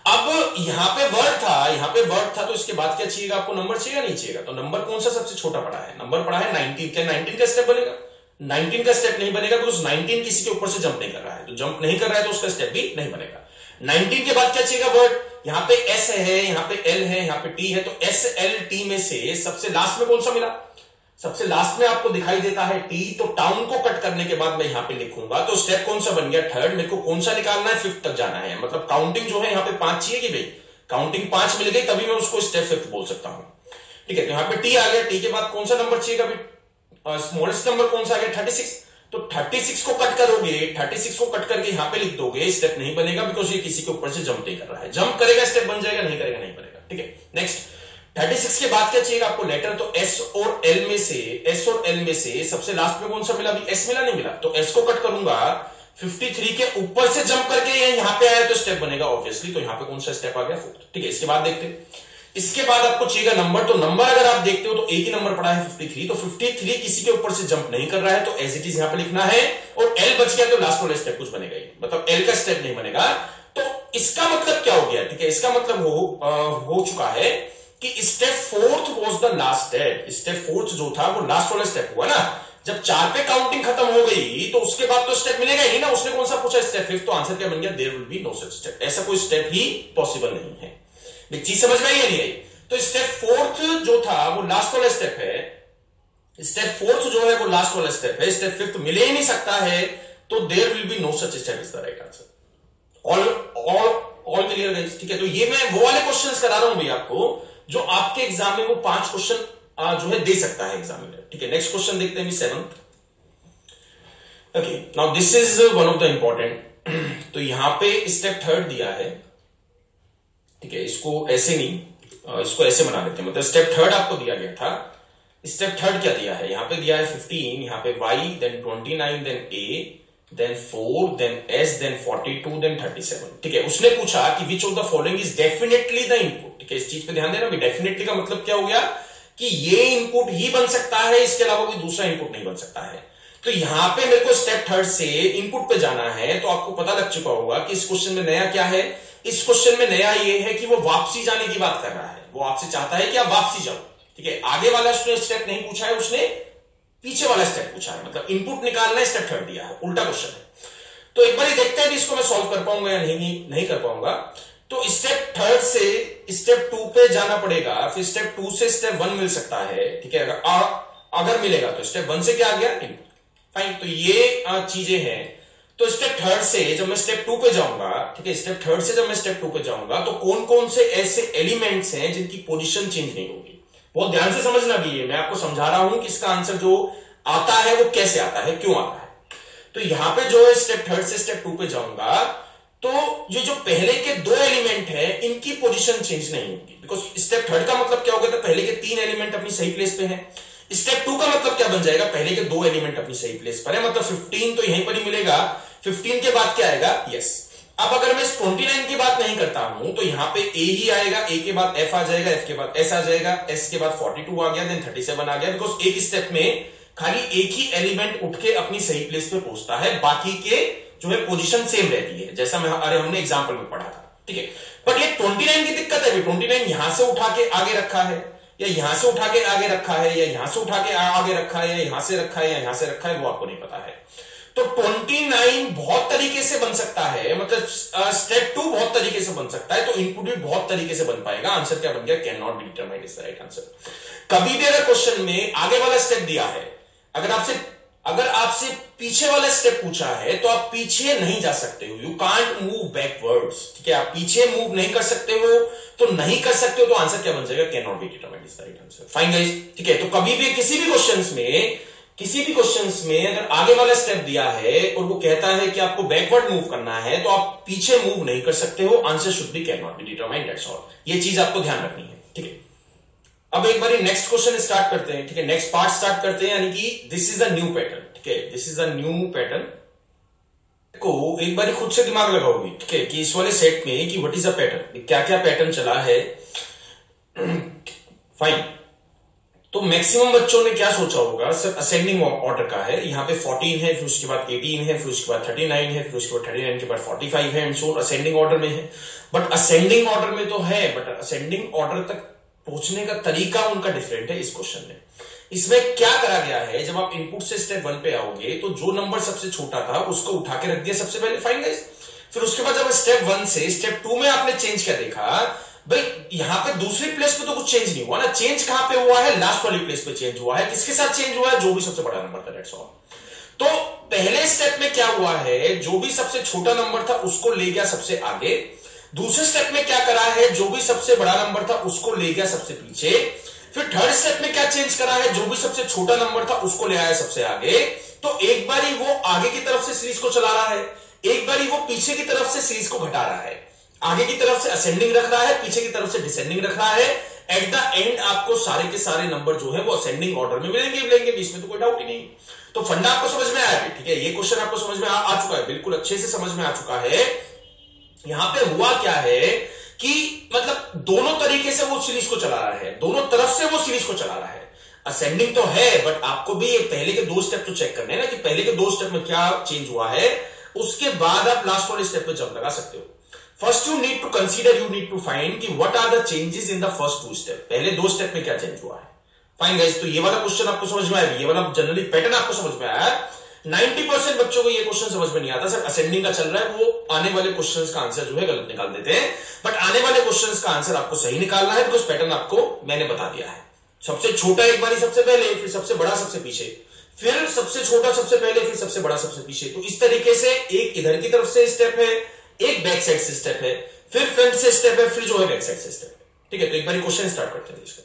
अब यहां पे वर्ड था, तो इसके बाद क्या चाहिएगा आपको, नंबर चाहिएगा, नहीं चाहिएगा। तो नंबर कौन सा सबसे छोटा पड़ा है, नंबर पड़ा है 19। क्या 19 का स्टेप बनेगा, 19 का स्टेप नहीं बनेगा, बिकॉज 19 किसी के ऊपर से जंप नहीं कर रहा है, तो जंप नहीं कर रहा है तो उसका स्टेप भी नहीं बनेगा। 19 के बाद क्या चाहिएगा, वर्ड। यहां पे S है, यहां पे L है, यहां पे T है, तो S, L, T में से सबसे लास्ट में कौन सा मिला, सबसे लास्ट में आपको दिखाई देता है T। तो टाउन को कट करने के बाद मैं यहां पे लिखूंगा, तो स्टेप कौन सा बन गया, थर्ड। मेरे को कौन सा निकालना है, 5th तक जाना है, मतलब काउंटिंग जो है यहां पे 5 चाहिए कि भाई, काउंटिंग 5 मिल गई तभी मैं उसको स्टेप 5th बोल सकता हूं। ठीक है, तो यहां पे T आ गया, T के बाद कौन सा नंबर चाहिएगा, स्मॉलेस्ट नंबर कौन सा आ गया, 36। तो 36 को कट करोगे, 36 को कट करके यहां पे लिख दोगे, स्टेप नहीं बनेगा, बिकॉज ये किसी के ऊपर से जंप नहीं कर रहा है। जंप करेगा स्टेप बन जाएगा, नहीं करेगा नहीं बनेगा। ठीक है, नेक्स्ट 36 के बाद क्या चाहिए आपको, लेटर। तो S और L में से सबसे लास्ट में कौन सा मिला, अभी S मिला, नहीं मिला, तो S को कट करूंगा, 53 के ऊपर से जंप करके ये यहां पे आया तो स्टेप बनेगा ऑब्वियसली, तो यहां पे कौन सा स्टेप आ गया, 4th। ठीक है, इसके बाद देखते हैं, इसके बाद आपको चाहिए नंबर। तो नंबर अगर आप देखते हो तो एक ही नंबर पड़ा है 53, तो 53 किसी के ऊपर से जंप नहीं कर रहा है, तो एज इट इज यहां पे लिखना है, और L बच गया तो लास्ट वाला स्टेप कुछ बनेगा ही, मतलब L का स्टेप नहीं बनेगा। तो इसका मतलब क्या हो गया, ठीक है, इसका मतलब हो चुका है कि step 4th was the last step. Step 4th जो था वो लास्ट वाला स्टेप हुआ ना, जब 4 पे काउंटिंग खत्म हो गई तो उसके बाद तो स्टेप मिलेगा ही ना। उसने कौन सा पूछा, स्टेप 5th, तो आंसर क्या बन गया, there will be no such step. ऐसा कोई स्टेप ही पॉसिबल नहीं है। चीज समझ में आई या नहीं आई। तो स्टेप 4th जो था वो लास्ट वाला स्टेप है, स्टेप 4th जो है वो लास्ट वाला स्टेप है, स्टेप 5th मिले ही नहीं सकता है, तो there will be no such step is the right answer. All clear guys. ठीक है, तो ये मैं वो वाले क्वेश्चंस करा रहा हूं भैया आपको जो आपके एग्जाम में वो 5 क्वेश्चन जो है दे सकता है एग्जामिनर। ठीक है, नेक्स्ट क्वेश्चन देखते हैं 7th। Okay, now this is one of the important. तो यहां पे स्टेप 3rd दिया है, ठीक है, इसको ऐसे नहीं, इसको ऐसे बना लेते हैं, मतलब स्टेप 3rd आपको दिया गया था। स्टेप 3rd क्या दिया है, यहां पे दिया है 15, यहां पे Y, then 29, then A, then 4, then S, then 42, then 37। ठीक है, उसने पूछा कि which of the following is definitely the input. ठीक है, इस चीज पे ध्यान देना, डेफिनेटली का मतलब क्या हो गया कि ये इनपुट ही बन सकता है, इसके अलावा कोई दूसरा इनपुट नहीं बन सकता है। तो यहां पे मेरे को स्टेप 3rd से इनपुट पे जाना है, तो आपको पता लग चुका होगा कि इस क्वेश्चन में नया क्या है। इस क्वेश्चन में नया ये है कि वो वापसी जाने की बात कर रहा है, वो आपसे चाहता है कि आप वापसी जाओ। ठीक है, आगे वाला उसने स्टेप नहीं पूछा है, उसने पीछे वाला स्टेप पूछा है, मतलब इनपुट निकालना है, स्टेप थर्ड दिया है, उल्टा क्वेश्चन है। तो एक बार देखते हैं कि इसको मैं सॉल्व कर पाऊंगा या नहीं कर पाऊंगा। तो स्टेप थर्ड से स्टेप 2 पे जाना पड़ेगा, फिर स्टेप 2 से स्टेप 1 मिल सकता है, ठीक है। अगर मिलेगा तो स्टेप 1 से क्या आ गया, इनपुट। फाइन, तो ये चीजें हैं। तो स्टेप थर्ड से जब मैं स्टेप 2 पे जाऊंगा, ठीक है, स्टेप थर्ड से जब मैं स्टेप 2 पे जाऊंगा तो कौन कौन से ऐसे एलिमेंट्स हैं जिनकी पोजीशन चेंज नहीं होगी। बहुत ध्यान से समझना भी है, मैं आपको समझा रहा हूं कि इसका आंसर जो आता है वो कैसे आता है, क्यों आता है। तो यहां पे जो है स्टेप थर्ड से स्टेप 2 पे जाऊंगा तो ये जो पहले के 2 एलिमेंट है इनकी पोजीशन चेंज नहीं होगी, बिकॉज स्टेप थर्ड का मतलब क्या होगा, तो पहले के 3 एलिमेंट अपनी सही प्लेस पे हैं। स्टेप 2 का मतलब क्या बन जाएगा, पहले के 2 एलिमेंट अपनी सही प्लेस पर है, मतलब 15 तो यहीं पर ही मिलेगा। 15 के बाद क्या आएगा, यस। अब अगर मैं 29 की बात नहीं करता हूं तो यहां पे ए ही आएगा, ए के बाद एफ आ जाएगा, एफ के बाद एस आ जाएगा, एस के बाद 42 आ गया, देन 37 आ गया, बिकॉज एक स्टेप में खाली एक ही एलिमेंट उठ के अपनी सही प्लेस पे पहुंचता है, बाकी के जो है पोजीशन सेम रहती है, जैसा हमने एग्जांपल में पढ़ा था, ठीक है। बट ये 29 की दिक्कत है, 29 यहां से उठा के आगे रखा है, या यहां से उठा के आगे रखा है, या यहां से उठा के आगे रखा है, या यहां से रखा है, या यहां से रखा है, वो आपको नहीं पता है। तो 29 बहुत तरीके से बन सकता है, मतलब स्टेप 2 बहुत तरीके से बन सकता है, तो इनपुट भी बहुत तरीके से बन पाएगा। आंसर क्या बन गया, can not be determined is the right answer. कभी भी अगर क्वेश्चन में आगे वाला स्टेप दिया है, अगर आपसे पीछे वाला स्टेप पूछा है तो आप पीछे नहीं जा सकते हो, यू कांट मूव बैकवर्ड्स, ठीक है। आप पीछे मूव नहीं कर सकते हो, तो नहीं कर सकते हो, तो आंसर क्या बन जाएगा, can not be determined is the right answer. Fine guys, ठीक है। तो कभी भी किसी भी क्वेश्चंस में अगर आगे वाला स्टेप दिया है और वो कहता है कि आपको बैकवर्ड मूव करना है, तो आप पीछे मूव नहीं कर सकते हो, answer should be can not be determined, that's all. ये चीज आपको ध्यान रखनी है, ठीक है। अब एक बार नेक्स्ट क्वेश्चन स्टार्ट करते हैं, ठीक है, नेक्स्ट पार्ट स्टार्ट करते हैं, यानी कि this is the new pattern, ठीक है, this is the new pattern को एक बार खुद से दिमाग लगाओगी, ठीक है, कि इस वाले सेट में कि व्हाट इज द पैटर्न, क्या क्या पैटर्न चला है। फाइन, तो मैक्सिमम बच्चों ने क्या सोचा होगा, सर असेंडिंग ऑर्डर का है, यहाँ पे 14 है, फिर उसके बाद 18 है, फिर उसके बाद 39 है, फिर उसके बाद 39 के बाद 45 है, एंड सो असेंडिंग ऑर्डर में है। बट असेंडिंग ऑर्डर में तो है, बट असेंडिंग ऑर्डर तक पहुंचने का तरीका उनका डिफरेंट है इस क्वेश्चन में। इसमें क्या करा गया है, जब आप इनपुट से स्टेप 1 पे आओगे तो जो नंबर सबसे छोटा था उसको उठा के रख दिया सबसे पहले, फाइन गाइस। फिर उसके बाद जब स्टेप 1 से स्टेप 2 में आपने चेंज क्या देखा, भाई यहां पे दूसरी प्लेस पे तो कुछ चेंज नहीं हुआ ना, चेंज कहां पे हुआ है, लास्ट वाली प्लेस पे चेंज हुआ है। किसके साथ चेंज हुआ है, जो भी सबसे बड़ा नंबर था, दैट्स ऑल। तो पहले स्टेप में क्या हुआ है, जो भी सबसे छोटा नंबर था उसको ले गया सबसे आगे। दूसरे स्टेप में क्या करा है, जो भी सबसे बड़ा नंबर था उसको ले गया सबसे पीछे। फिर थर्ड स्टेप में क्या चेंज करा है, जो भी सबसे छोटा नंबर था उसको ले आया सबसे आगे। तो एक बारी वो आगे की तरफ से सीरीज को चला रहा है, एक बारी वो पीछे की तरफ से सीरीज को घटा रहा है। आगे की तरफ से असेंडिंग रख रहा है, पीछे की तरफ से डिसेंडिंग रख रहा है। एट द एंड आपको सारे के सारे नंबर जो है वो असेंडिंग ऑर्डर में मिलेंगे, इसमें तो कोई डाउट ही नहीं। तो फंडा आपको समझ में आया, ठीक है, ये क्वेश्चन आपको समझ में आ चुका है, बिल्कुल अच्छे से समझ में आ चुका है। यहां पे हुआ क्या है कि मतलब दोनों तरीके से वो सीरीज को चला रहा है, दोनों तरफ से वो सीरीज को चला रहा है। असेंडिंग तो है, बट आपको भी ये पहले के 2 स्टेप तो चेक करने हैं ना, कि पहले के 2 स्टेप में क्या चेंज हुआ है, उसके बाद आप लास्ट वाले स्टेप पे जंप लगा सकते हो। First you need to consider, you need to find कि what are the changes in the first 2 step, पहले 2 स्टेप में क्या चेंज हुआ है। फाइन गाइस, तो ये वाला क्वेश्चन आपको समझ में आया, ये वाला जनरली पैटर्न आपको समझ में आया। 90% बच्चों को ये क्वेश्चन समझ में नहीं आता, सर असेंडिंग का चल रहा है, वो आने वाले क्वेश्चंस का आंसर जो है गलत निकाल देते हैं। बट आने वाले क्वेश्चंस का आंसर आपको सही निकालना है, बिकॉज पैटर्न आपको मैंने बता दिया है। सबसे छोटा एक बारी सबसे पहले, फिर सबसे बड़ा सबसे पीछे, फिर सबसे छोटा सबसे पहले, फिर सबसे बड़ा सबसे पीछे। तो इस तरीके से एक इधर की तरफ से स्टेप है, एक बैक साइड से स्टेप है, फिर फ्रंट से स्टेप है, फिर जो है बैक साइड से स्टेप है, ठीक है। तो एक बार क्वेश्चन स्टार्ट करते हैं इसका।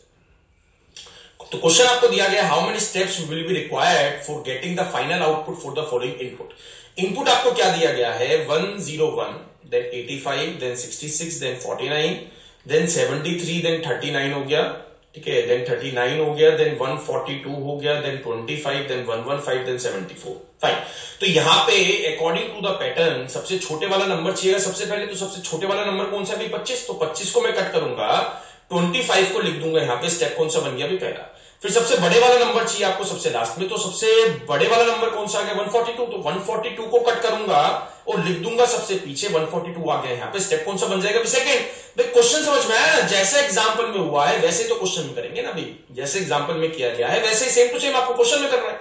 तो क्वेश्चन आपको दिया गया, how many steps will be required for getting the final output for the following input. Input आपको क्या दिया गया है, 101, then 85, then 66, then 49, then 73, then 39 हो गया, ठीक है, देन 39 हो गया, देन 142 हो गया, देन 25, देन 115, देन 74। फाइन, तो यहां पे अकॉर्डिंग टू द पैटर्न सबसे छोटे वाला नंबर चाहिए सबसे पहले। तो सबसे छोटे वाला नंबर कौन सा भी 25, तो 25 को मैं कट करूंगा 25 को लिख दूंगा यहाँ पे, स्टेप कौन सा बन गया अभी पहला। फिर सबसे बड़े वाला नंबर चाहिए आपको सबसे लास्ट में, तो सबसे बड़े वाला नंबर कौन सा आ गया 142, तो 142 को कट करूंगा और लिख दूंगा सबसे पीछे 142 आ गया यहाँ पे, स्टेप कौन सा बन जाएगा सेकंड। भाई क्वेश्चन समझ में आया ना, जैसा एग्जांपल में हुआ है वैसे तो क्वेश्चन में करेंगे ना भाई, जैसे एग्जांपल में किया गया है वैसे सेम टू सेम आपको क्वेश्चन में करना है।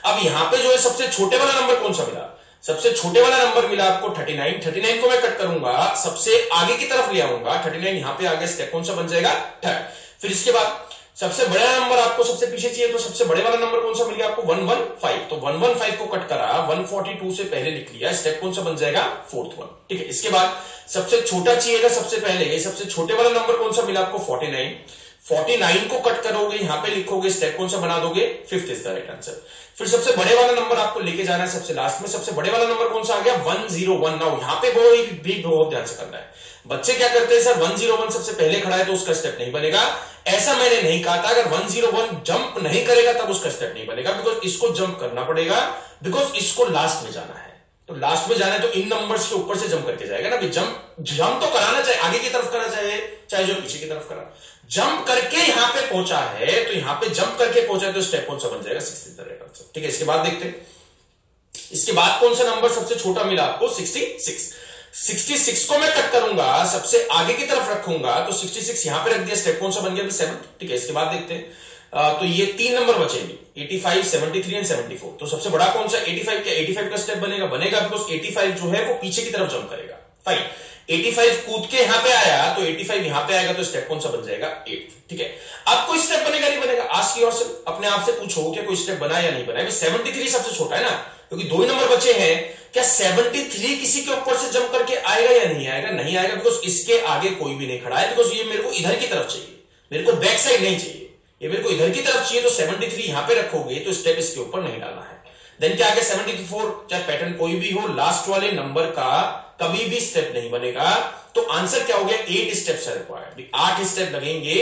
अब यहाँ पे जो है सबसे छोटे वाला नंबर कौन सा मिला, सबसे छोटे वाला नंबर मिला आपको 39, 39 को मैं कट करूंगा सबसे आगे की तरफ ले आऊंगा, 39 यहाँ पे आ गया, स्टेप कौन सा बन जाएगा थर्ड। फिर इसके बाद सबसे बड़ा नंबर आपको सबसे पीछे चाहिए, तो सबसे बड़े वाला नंबर कौन सा मिल गया आपको 115, तो 115 को कट करा 142 से पहले लिख लिया, स्टेप कौन सा बन जाएगा फोर्थ वन, ठीक है। इसके बाद सबसे छोटा चाहिएगा सबसे पहले, सबसे छोटे वाला नंबर कौन सा मिला आपको 49, 49 को कट करोगे यहां पे लिखोगे, स्टेप कौन सा बना दोगे fifth is the right answer. फिर सबसे बड़े वाला नंबर आपको लेके जाना है सबसे लास्ट में, सबसे बड़े वाला नंबर कौन सा आ गया 101। नाउ यहां पे भी बहुत ध्यान से करना है, बच्चे क्या करते हैं सर 101 सबसे पहले खड़ा है तो उसका स्टेप नहीं बनेगा, ऐसा मैंने नहीं कहा था। अगर 101 जंप नहीं करेगा तब उसका स्टेप नहीं बनेगा, बिकॉज इसको जंप करना पड़ेगा, बिकॉज इसको लास्ट में जाना है, तो लास्ट में जाना है तो इन नंबर्स के ऊपर से जंप करके जाएगा ना, जंप तो कराना चाहिए, आगे की तरफ करा चाहे जो पीछे की तरफ करा, जंप करके यहां पे पहुंचा है तो यहां पे जंप करके पहुंचा है तो स्टेप कौन सा बन जाएगा 66, ठीक है। इसके बाद देखते हैं, इसके बाद कौन सा नंबर सबसे छोटा मिला आपको 66, 66 को मैं कट करूंगा सबसे आगे की तरफ रखूंगा तो 66 यहां पे रख दिया, स्टेप कौन सा बन गया 7, ठीक है। इसके बाद देखते हैं तो ये तीन नंबर बचेंगे 85, 73 एंड 74, तो सबसे बड़ा कौन सा 85, क्या 85 का स्टेप बनेगा बिकॉज 85 जो है वो पीछे की तरफ जंप करेगा, फाइन। 85 कूद के यहां पे आया तो 85 यहां पे आएगा तो स्टेप कौन सा बन जाएगा 8, ठीक है। अब कोई स्टेप बनेगा नहीं बनेगा, आस्क योरसेल्फ, अपने आप से पूछो क्या कोई स्टेप बना या नहीं बना। 73 सबसे छोटा है ना, क्योंकि दो ही नंबर बचे हैं, क्या 73 किसी के ऊपर से जंप करके आएगा या नहीं आएगा, नहीं आएगा, बिकॉज इसके आगे कोई भी नहीं खड़ा है, बिकॉज ये मेरे को इधर की तरफ चाहिए, मेरे को बैक साइड नहीं चाहिए, ये मेरे को इधर की तरफ चाहिए, तो 73 यहां पे रखोगे तो स्टेप इसके ऊपर नहीं डालना है। देन क्या आगे 74, चाहे पैटर्न कोई भी हो, लास्ट वाले नंबर का कभी भी स्टेप नहीं बनेगा, तो आंसर क्या हो गया 8 स्टेप्स रिक्वायर्ड, 8 स्टेप लगेंगे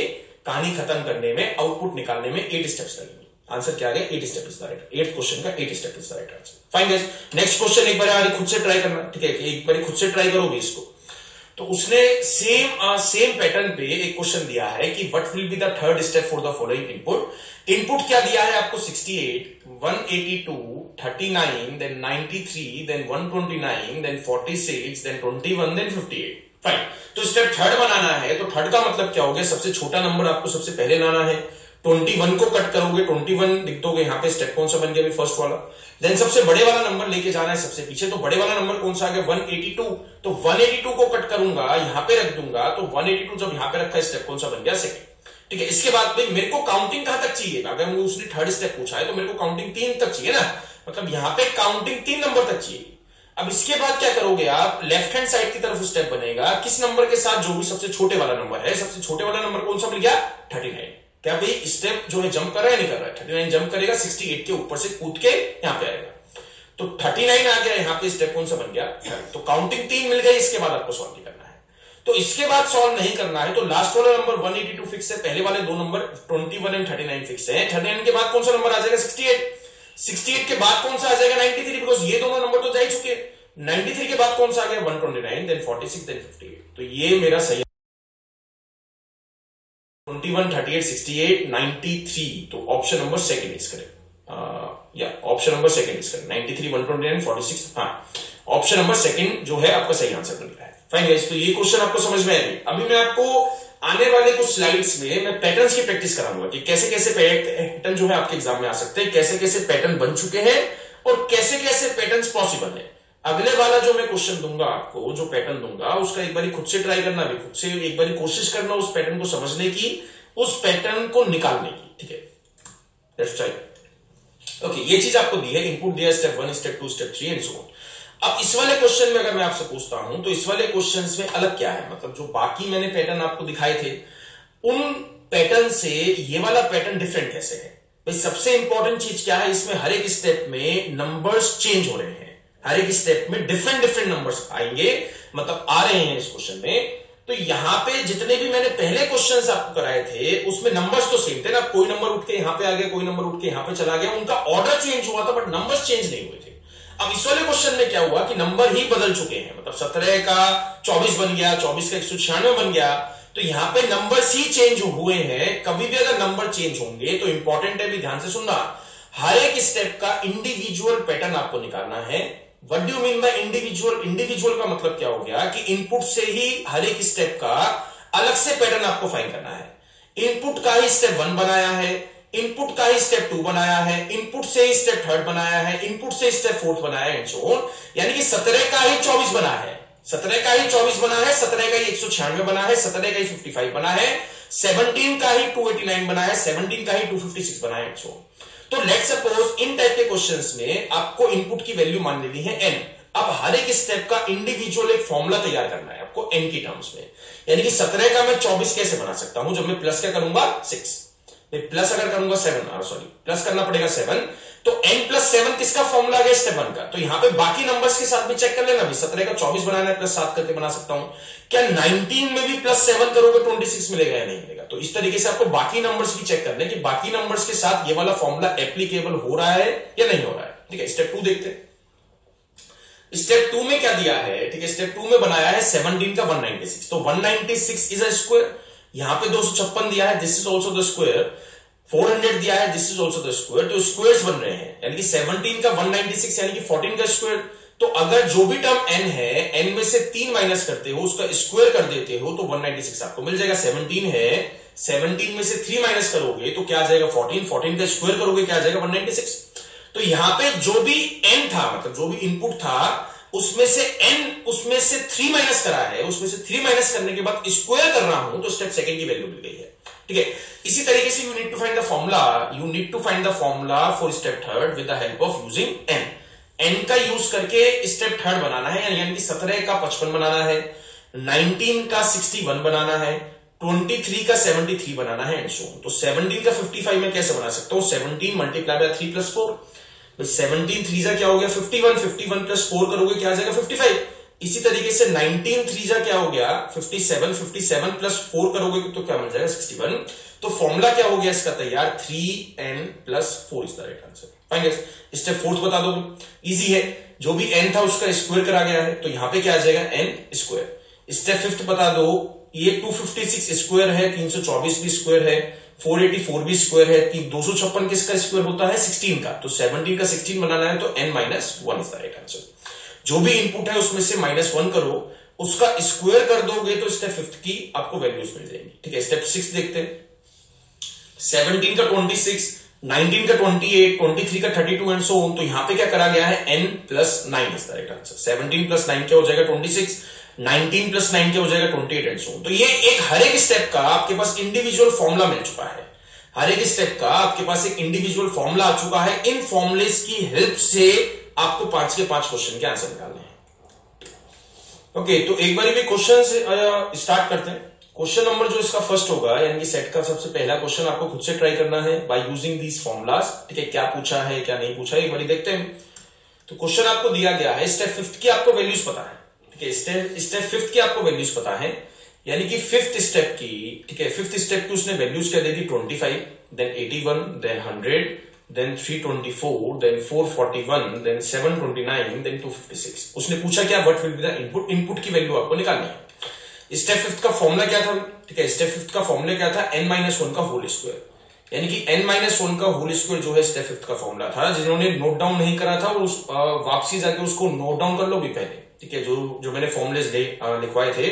कहानी खत्म करने में, आउटपुट निकालने में 8 स्टेप्स लगेंगे। आंसर क्या आ गया 8 step is the right, 8th question का 8 step is the right answer. Fine guys, next question एक बार खुद से ट्राई करना, ठीक है, एक बार खुद से ट्राई करोगे इसको। तो उसने सेम पैटर्न पे एक क्वेश्चन दिया है कि what will be the third step for the following input क्या दिया है आपको 68, 182, 39, then 93, then 129, then 46, then 21, then 58, fine. तो स्टेप थर्ड बनाना है, तो थर्ड का मतलब क्या हो गया, सबसे छोटा नंबर आपको सबसे पहले लाना है, 21 को कट करोगे 21 लिख दोगे यहाँ पे, स्टेप कौन सा बन गया फर्स्ट वाला। देन सबसे बड़े वाला नंबर लेके जाना है सबसे पीछे, तो बड़े वाला नंबर कौन सा आ गया 182, तो 182 को कट करूंगा यहां पे रख दूंगा, तो 182 जब यहां पे रखा स्टेप कौन सा बन गया सेकंड, ठीक है। इसके बाद भाई मेरे को काउंटिंग कहां तक चाहिए, अगर मुझे उसने थर्ड स्टेप पूछा है तो मेरे को काउंटिंग 3 तक चाहिए ना, मतलब यहां पे काउंटिंग 3 नंबर तक चाहिए। अब इसके बाद क्या करोगे आप, लेफ्ट हैंड साइड की तरफ स्टेप बनेगा, किस नंबर के साथ, जो भी सबसे छोटे वाला नंबर है, सबसे छोटे वाला नंबर कौन सा मिल गया 39, क्या भाई स्टेप जो है जंप कर रहा है नहीं कर रहा है, 39 जंप करेगा, 68 के ऊपर से कूद के यहां पे आएगा, तो 39 आ गया यहाँ पे, स्टेप कौन सा बन गया, तो काउंटिंग 3 मिल गई। इसके बाद आपको सॉल्व नहीं करना है, तो इसके बाद सॉल्व नहीं करना है, तो लास्ट वाला नंबर 182 फिक्स है, पहले वाले दो नंबर 21 एंड 39 फिक्स है। 39 के बाद कौन सा नंबर आ जाएगा 68, 68 के बाद कौन सा आ जाएगा 93, बिकॉज ये दोनों नंबर तो जा ही चुके हैं। 93 के बाद कौन सा आ गया 129, देन 46, देन 58, तो ये मेरा सही 21, 38, 68, 93, तो option number second is correct, या option number second is correct, 93, 129, 46, हाँ ऑप्शन नंबर सेकंड जो है आपका सही आंसर बन गया है। फाइन गाइस, तो ये क्वेश्चन आपको समझ में आएगा। अभी मैं आपको आने वाले कुछ स्लाइड्स में मैं पैटर्न्स की प्रैक्टिस कराऊंगा कि कैसे कैसे पैटर्न जो है आपके एग्जाम में आ सकते हैं, कैसे कैसे पैटर्न बन चुके हैं और कैसे कैसे पैटर्न्स पॉसिबल है। अगले वाला जो मैं क्वेश्चन दूंगा आपको, जो पैटर्न दूंगा उसका एक बार खुद से ट्राई करना, भी खुद से एक बार कोशिश करना उस पैटर्न को समझने की, उस पैटर्न को निकालने की, ठीक है। Let's try. ओके, ये चीज आपको दी है, इनपुट दिया step 1, step 2, step 3 and so on. अब इस वाले क्वेश्चन में अगर मैं आपसे पूछता हूं तो इस वाले क्वेश्चंस में अलग क्या है, मतलब जो बाकी मैंने पैटर्न आपको दिखाए थे उन पैटर्न से ये वाला पैटर्न डिफरेंट कैसे है। भाई सबसे इंपॉर्टेंट चीज क्या है, इसमें हर एक स्टेप में नंबर्स चेंज हो रहे हैं, हर एक स्टेप में डिफरेंट डिफरेंट नंबर्स आएंगे, मतलब आ रहे हैं इस क्वेश्चन में। तो यहां पे जितने भी मैंने पहले क्वेश्चंस आपको कराए थे उसमें नंबर्स तो सेम थे ना, कोई नंबर उठ के यहां पे आ गया, कोई नंबर उठ के यहां पे चला गया, उनका ऑर्डर चेंज हुआ था बट नंबर्स चेंज नहीं हुए थे। अब इस वाले क्वेश्चन में क्या हुआ कि नंबर ही बदल चुके हैं, मतलब 17 का 24 बन गया, 24 का 196 बन गया, तो यहां पे नंबर्स ही चेंज हुए हैं। कभी भी अगर नंबर चेंज होंगे तो इंपॉर्टेंट है, भी ध्यान से सुनना, हर एक स्टेप का इंडिविजुअल पैटर्न आपको निकालना है। What do you mean by individual? Individual का मतलब क्या हो गया कि इनपुट से ही हर एक स्टेप का अलग से पैटर्न आपको फाइंड करना है। इनपुट का ही स्टेप 1 बनाया है, इनपुट का ही स्टेप 2 बनाया है, इनपुट से ही स्टेप 3 बनाया है, इनपुट से स्टेप 4 बनाया है, एंड सो ऑन। यानी कि 17 का ही 24 बना है, 17 का ही 24 बना है, 17 का ही 196 बना है, 17 का ही 55 बना है, 17 का ही 289 बना है, 17 का ही 256 बना है, एंड सो ऑन। तो लेट सपोज इन टाइप के क्वेश्चंस में आपको इनपुट की वैल्यू मान लेनी है n। अब हर एक स्टेप का इंडिविजुअल एक फॉर्मूला तैयार करना है आपको n की टर्म्स में। यानी कि 17 का मैं 24 कैसे बना सकता हूं? जब मैं प्लस क्या करूंगा 6, मैं प्लस अगर करूंगा 7, सॉरी प्लस करना पड़ेगा 7, तो n+7 किसका फॉर्मूला आ गया? स्टेप 1 का। तो यहां पे बाकी नंबर्स के साथ भी चेक कर लेना, भी 17 का 24 बनाना है प्लस 7 करके बना सकता हूं। क्या 19 में भी +7 करोगे 26 मिलेगा या नहीं मिलेगा? तो इस तरीके से आपको बाकी नंबर्स भी चेक करने कि बाकी नंबर्स के साथ ये वाला फॉर्मूला एप्लीकेबल हो रहा है या नहीं हो रहा है। ठीक है, स्टेप 2 देखते हैं। स्टेप 2 में क्या दिया है? ठीक है, स्टेप 2 में बनाया है 17 का 196। तो 196 इज अ स्क्वायर, यहां पे 256 दिया है, this is also the square. 400 दिया है, this is also the square. तो स्क्वायर्स बन रहे हैं, यानी कि 17 का 196 यानी कि 14 का स्क्वायर। तो अगर जो भी टर्म n है, n में से 3 माइनस करते हो, उसका स्क्वायर कर देते हो, तो 196 आपको मिल जाएगा। 17 है, 17 में से 3 माइनस करोगे तो क्या आ जाएगा 14, 14 का स्क्वायर करोगे क्या आ जाएगा 196। तो यहां पे जो भी n था, मतलब जो भी इनपुट था, उसमें से 3 माइनस करा है, उसमें से 3 माइनस करने के बाद स्क्वायर कर रहा हूं, तो स्टेप सेकंड की वैल्यू मिल गई है। ठीक है, इसी तरीके से you need to find the formula for step third with the help of using n का यूज करके स्टेप थर्ड बनाना है, यानी कि 17 का 55 बनाना है, 19 का 61 बनाना है, 23 का 73 बनाना है, एंड सो ऑन। तो 17 का 55 में कैसे बना सकता हूं? 17 मल्टीप्लाई बाय 3 + 4। 17 3 जा क्या हो गया 51, 51 + 4 करोगे क्या आ जाएगा 55। इसी तरीके से 19 3 जा क्या हो गया 57, 57 + 4 करोगे तो क्या मिल जाएगा 61। तो फॉर्मूला क्या हो गया इसका तैयार, 3n + 4 is the right answer. Fine guys, step 4 बता दो, इजी है। जो भी n था उसका स्क्वायर करा गया है, तो यहां पे क्या आ जाएगा n स्क्वायर। स्टेप 5 बता दो, ये 256 स्क्वायर है, 324 भी स्क्वायर है, 484 भी स्क्वायर है, 256 किसका स्क्वायर होता है 16 का। तो 17 का 16 बनाना है, तो n-1 is the right answer. जो भी इनपुट है उसमें से -1 करो, उसका स्क्वायर कर दोगे तो स्टेप 5 की आपको वैल्यूज मिल जाएंगी। ठीक है, स्टेप 6 देखते हैं। 17 का 26, 19 का 28, 23 का 32 एंड सो ऑन। तो यहां पे क्या करा गया है n+9 is the right answer. 17 + 9 क्या हो जाएगा 26, 19 + 9 क्या हो जाएगा 28 एंड सो ऑन। तो ये एक हर एक स्टेप का आपके पास इंडिविजुअल फॉर्मूला मिल चुका है। हर एक स्टेप का आपके पास एक इंडिविजुअल फॉर्मूला आ चुका है। इन फॉर्मुलेस की हेल्प से आपको 5 के 5 क्वेश्चन के आंसर निकालने हैं। ओके, तो एक बार भी क्वेश्चन से स्टार्ट करते हैं। क्वेश्चन नंबर जो इसका फर्स्ट होगा, यानी कि सेट का सबसे पहला क्वेश्चन आपको खुद से ट्राई करना है बाय यूजिंग दीज फॉर्मुलास। ठीक है, क्या पूछा है क्या नहीं पूछा है एक बार देखते हैं। तो क्वेश्चन आपको दिया गया है, स्टेप 5 की आपको वैल्यूज पता है। ठीक है, स्टेप 5 की आपको वैल्यूज पता है, यानी कि 5th स्टेप की। ठीक है, 5th स्टेप की उसने वैल्यूज क्या दे दी 25, then 81, then 100, then 324, then 441, then 729, then 256। उसने पूछा क्या what will be the input. Input की वैल्यू आपको निकालनी है। स्टेप 5 का फॉर्मूला क्या था? ठीक है, स्टेप 5 का फॉर्मूला क्या था n-1 का होल स्क्वायर, यानी कि n-1 का होल स्क्वायर जो है स्टेप 5 का फॉर्मूला था। जिन्होंने नोट डाउन नहीं करा था उस वापसी जाके उसको नोट डाउन कर लो भी पहले। ठीक है, जो मैंने फॉर्मुलेस लिखवाए थे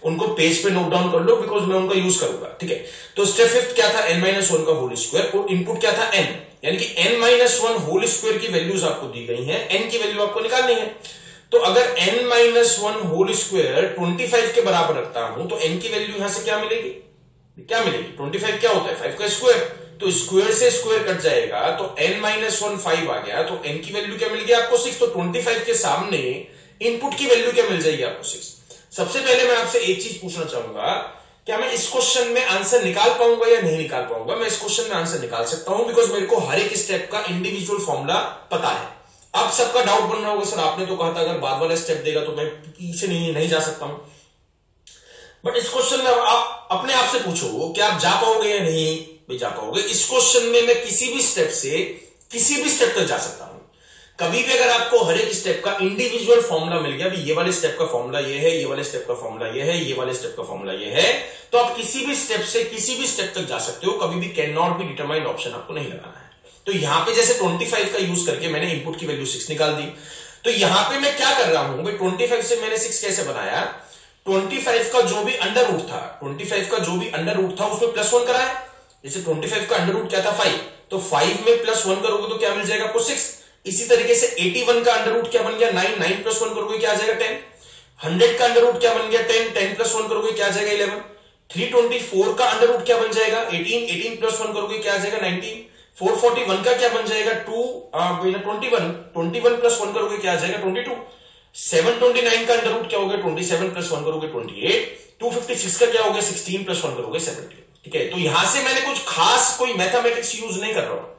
उनको पेज पे नोट डाउन कर लो, बिकॉज मैं उनका यूज करूंगा। ठीक है, तो स्टेप 5 क्या था n-1 का होल स्क्वायर, और इनपुट क्या था n, यानी कि n-1 होल स्क्वायर की वैल्यूज आपको दी गई है, n की वैल्यू आपको निकालनी है। तो अगर n-1 होल स्क्वायर 25 के बराबर रखता हूं तो n की वैल्यू यहां से क्या मिलेगी, क्या मिलेगी 25 क्या होता है 5 का स्क्वायर, तो स्क्वायर से स्क्वायर कट जाएगा, तो n-1 5 आ गया, तो n की वैल्यू क्या मिल गई आपको 6। तो 25 के सामने इनपुट की वैल्यू क्या मिल जाएगी आपको 6। सबसे पहले मैं आपसे एक चीज पूछना चाहूंगा, क्या मैं इस क्वेश्चन में आंसर निकाल पाऊंगा या नहीं निकाल पाऊंगा? मैं इस क्वेश्चन में आंसर निकाल सकता हूं, बिकॉज मेरे को हर एक स्टेप का इंडिविजुअल फॉर्मूला पता है। अब सबका डाउट बन रहा होगा, सर आपने तो कहा था अगर बाद वाला स्टेप देगा तो मैं पीछे नहीं जा सकता हूं। बट इस क्वेश्चन में आप अपने आप से पूछो कि आप जा पाओगे या नहीं भी जा पाओगे। इस क्वेश्चन में मैं किसी भी स्टेप तक जा सकता हूं। कभी भी अगर आपको हर एक स्टेप का इंडिविजुअल फॉर्मूला मिल गया, ये वाले स्टेप का फॉर्मूला ये है, ये वाले स्टेप का फॉर्मूला ये है, ये वाले स्टेप का फॉर्मूला ये है, तो आप किसी भी स्टेप से किसी भी स्टेप तक जा सकते हो, कभी भी can not be determined option आपको नहीं लगाना है। तो यहां पे जैसे 25 का यूज करके मैंने इनपुट की वैल्यू 6 निकाल दी, तो यहां पे मैं क्या कर रहा हूं भाई, 25 से मैंने 6 कैसे बनाया, 25 का जो भी अंडर रूट था, 25 का जो भी अंडर रूट था उसमें +1 कराया। जैसे 25 का अंडर रूट क्या था 5, तो 5 में +1 करोगे तो क्या मिल जाएगा आपको 6। इसी तरीके से 81 का अंडर रूट क्या बन गया 9, 9 + 1 करोगे क्या आ जाएगा 10। 100 का अंडर रूट क्या बन गया 10, 10 + 1 करोगे क्या आ जाएगा 11। 324 का अंडर रूट क्या बन जाएगा 18, 18 + 1 करोगे क्या आ जाएगा 19। 441 का क्या बन जाएगा 21, 21 + 1 करोगे क्या आ जाएगा 22। 729 का अंडर रूट क्या हो गया 27 + 1 करोगे 28। 256 का क्या हो गया 16 + 1 करोगे 17। ठीक है, तो यहां से मैंने कुछ खास कोई मैथमेटिक्स यूज नहीं कर रहा हूं।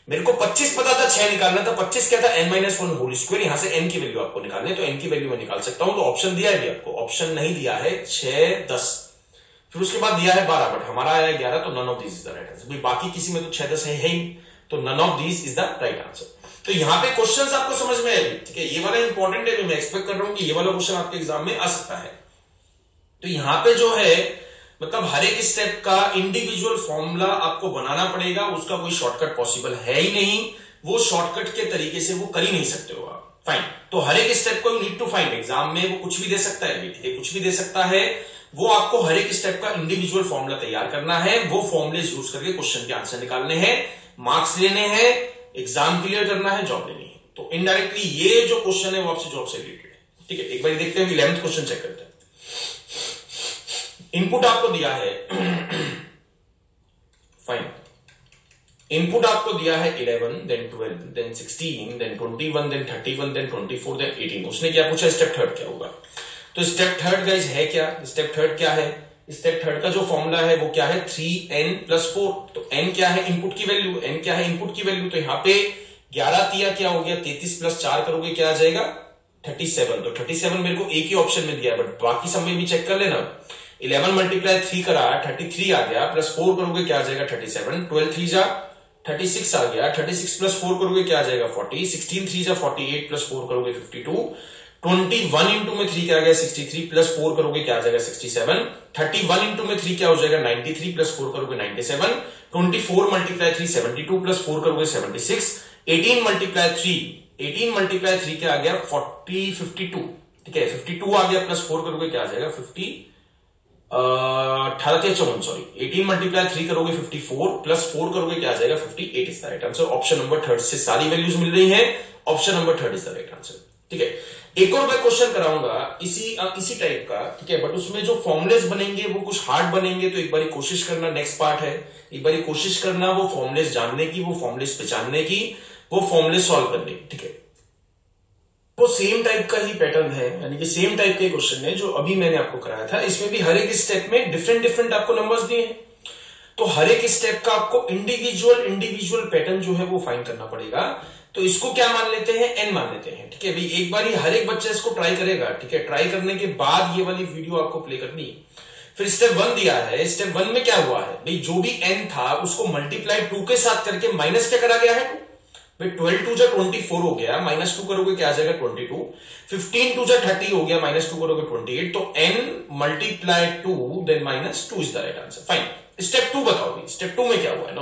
मेरे को 25 पता था, 6 निकालना था। 25 क्या था n-1 यहां से n की वैल्यू आपको निकालनी है, तो n की वैल्यू मैं निकाल सकता हूं। तो ऑप्शन दिया है भी आपको, ऑप्शन नहीं दिया है 6, 10, फिर उसके बाद दिया है 12, बट हमारा आया 11, तो none of this is the right answer. बाकी किसी में तो 6, 10 है ही, तो none of this is the right answer. तो यहां पे क्वेश्चंस आपको समझ में आएगी। ठीक है, ये वाला इंपॉर्टेंट है, मैं एक्सपेक्ट कर रहा हूं कि ये वाला क्वेश्चन आपके एग्जाम में आ सकता है। तो यहां पे जो है मतलब हर एक स्टेप का इंडिविजुअल फॉर्मूला आपको बनाना पड़ेगा, उसका कोई शॉर्टकट पॉसिबल है ही नहीं, वो शॉर्टकट के तरीके से वो कर ही नहीं सकते हो आप। फाइन, तो हर एक स्टेप को you need to find. Exam में वो कुछ भी दे सकता है, ठीक है, कुछ भी दे सकता है, वो आपको हर एक स्टेप का इंडिविजुअल फॉर्मूला तैयार करना है, वो फॉर्मुले यूज करके क्वेश्चन के आंसर निकालने हैं, मार्क्स लेने हैं, एग्जाम क्लियर करना है, जॉब लेनी है। तो इनडायरेक्टली ये जो क्वेश्चन है वो आपसे जॉब से रिलेटेड है। ठीक है, एक बार देखते हैं 11th क्वेश्चन चेक करते हैं। इनपुट आपको दिया है फाइन, इनपुट आपको दिया है 11, then 12, then 16, then 21, then 31, then 24, then 18। उसने क्या पूछा स्टेप थर्ड क्या होगा। तो स्टेप थर्ड गाइस है क्या, स्टेप थर्ड क्या है, स्टेप थर्ड का जो फॉर्मूला है वो क्या है 3n + 4। तो n क्या है इनपुट की वैल्यू, n क्या है इनपुट की वैल्यू, तो यहां पे 11 तिया क्या हो गया 33 + 4 करोगे क्या आ जाएगा 37। तो 37 मेरे को एक ही ऑप्शन में दिया है, बट बाकी सब में भी चेक कर लेना। 11 × 3 करा 33 आ गया, +4 करोगे क्या आ जाएगा 37। 12 3 जा 36 आ गया, 36 + 4 करोगे क्या आ जाएगा 40। 16 3 जा 48 + 4 करोगे 52। 21 इंटू में 3 क्या आ गया 63, +4 करोगे क्या आ जाएगा 67। 31 इंटू में 3 क्या हो जाएगा 93, +4 करोगे 97। 24 × 3 72, +4 करोगे 76। 18 × 3 क्या आ गया 52। ठीक है, 52 आ गया, +4 करोगे क्या आ जाएगा 18 सॉरी 18 × 3 करोगे 54, +4 करोगे क्या आ जाएगा 58 is the right answer. Option number third से सारी वैल्यूज मिल रही है, option number third is the right answer. ठीक है, एक और मैं क्वेश्चन कराऊंगा इसी टाइप का, ठीक है, बट उसमें जो फॉर्मुलेस बनेंगे वो कुछ हार्ड बनेंगे, तो एक बारी कोशिश करना, नेक्स्ट पार्ट है, एक बारी कोशिश करना वो फॉर्मुलेस जानने की, वो फॉर्मुलेस पहचानने की, वो फॉर्मुलेस सॉल्व करने की। ठीक है, वो सेम टाइप का ही पैटर्न है, यानी कि सेम टाइप के क्वेश्चन है जो अभी मैंने आपको कराया था। इसमें भी हर एक स्टेप में डिफरेंट आपको नंबर्स दिए हैं, तो हर एक स्टेप का आपको इंडिविजुअल पैटर्न जो है वो फाइंड करना पड़ेगा। तो इसको क्या मान लेते हैं n मान लेते हैं। ठीक है भाई, एक बार ही हर एक बच्चा इसको ट्राई करेगा। ठीक है, ट्राई करने के बाद ये वाली वीडियो आपको प्ले करनी है। फिर स्टेप 1 दिया है, स्टेप 1 में क्या हुआ है भाई, जो भी n था उसको मल्टीप्लाई 2 के साथ करके माइनस क्या करा गया है 2। 12 2 जा 24 हो गया, -2 करोगे क्या आ जाएगा 22। 15 2 जा 30 हो गया, -2 करोगे 28। तो n × 2 then -2 is the right answer. Fine, step 2 बताओ भाई, स्टेप 2 में क्या हुआ है।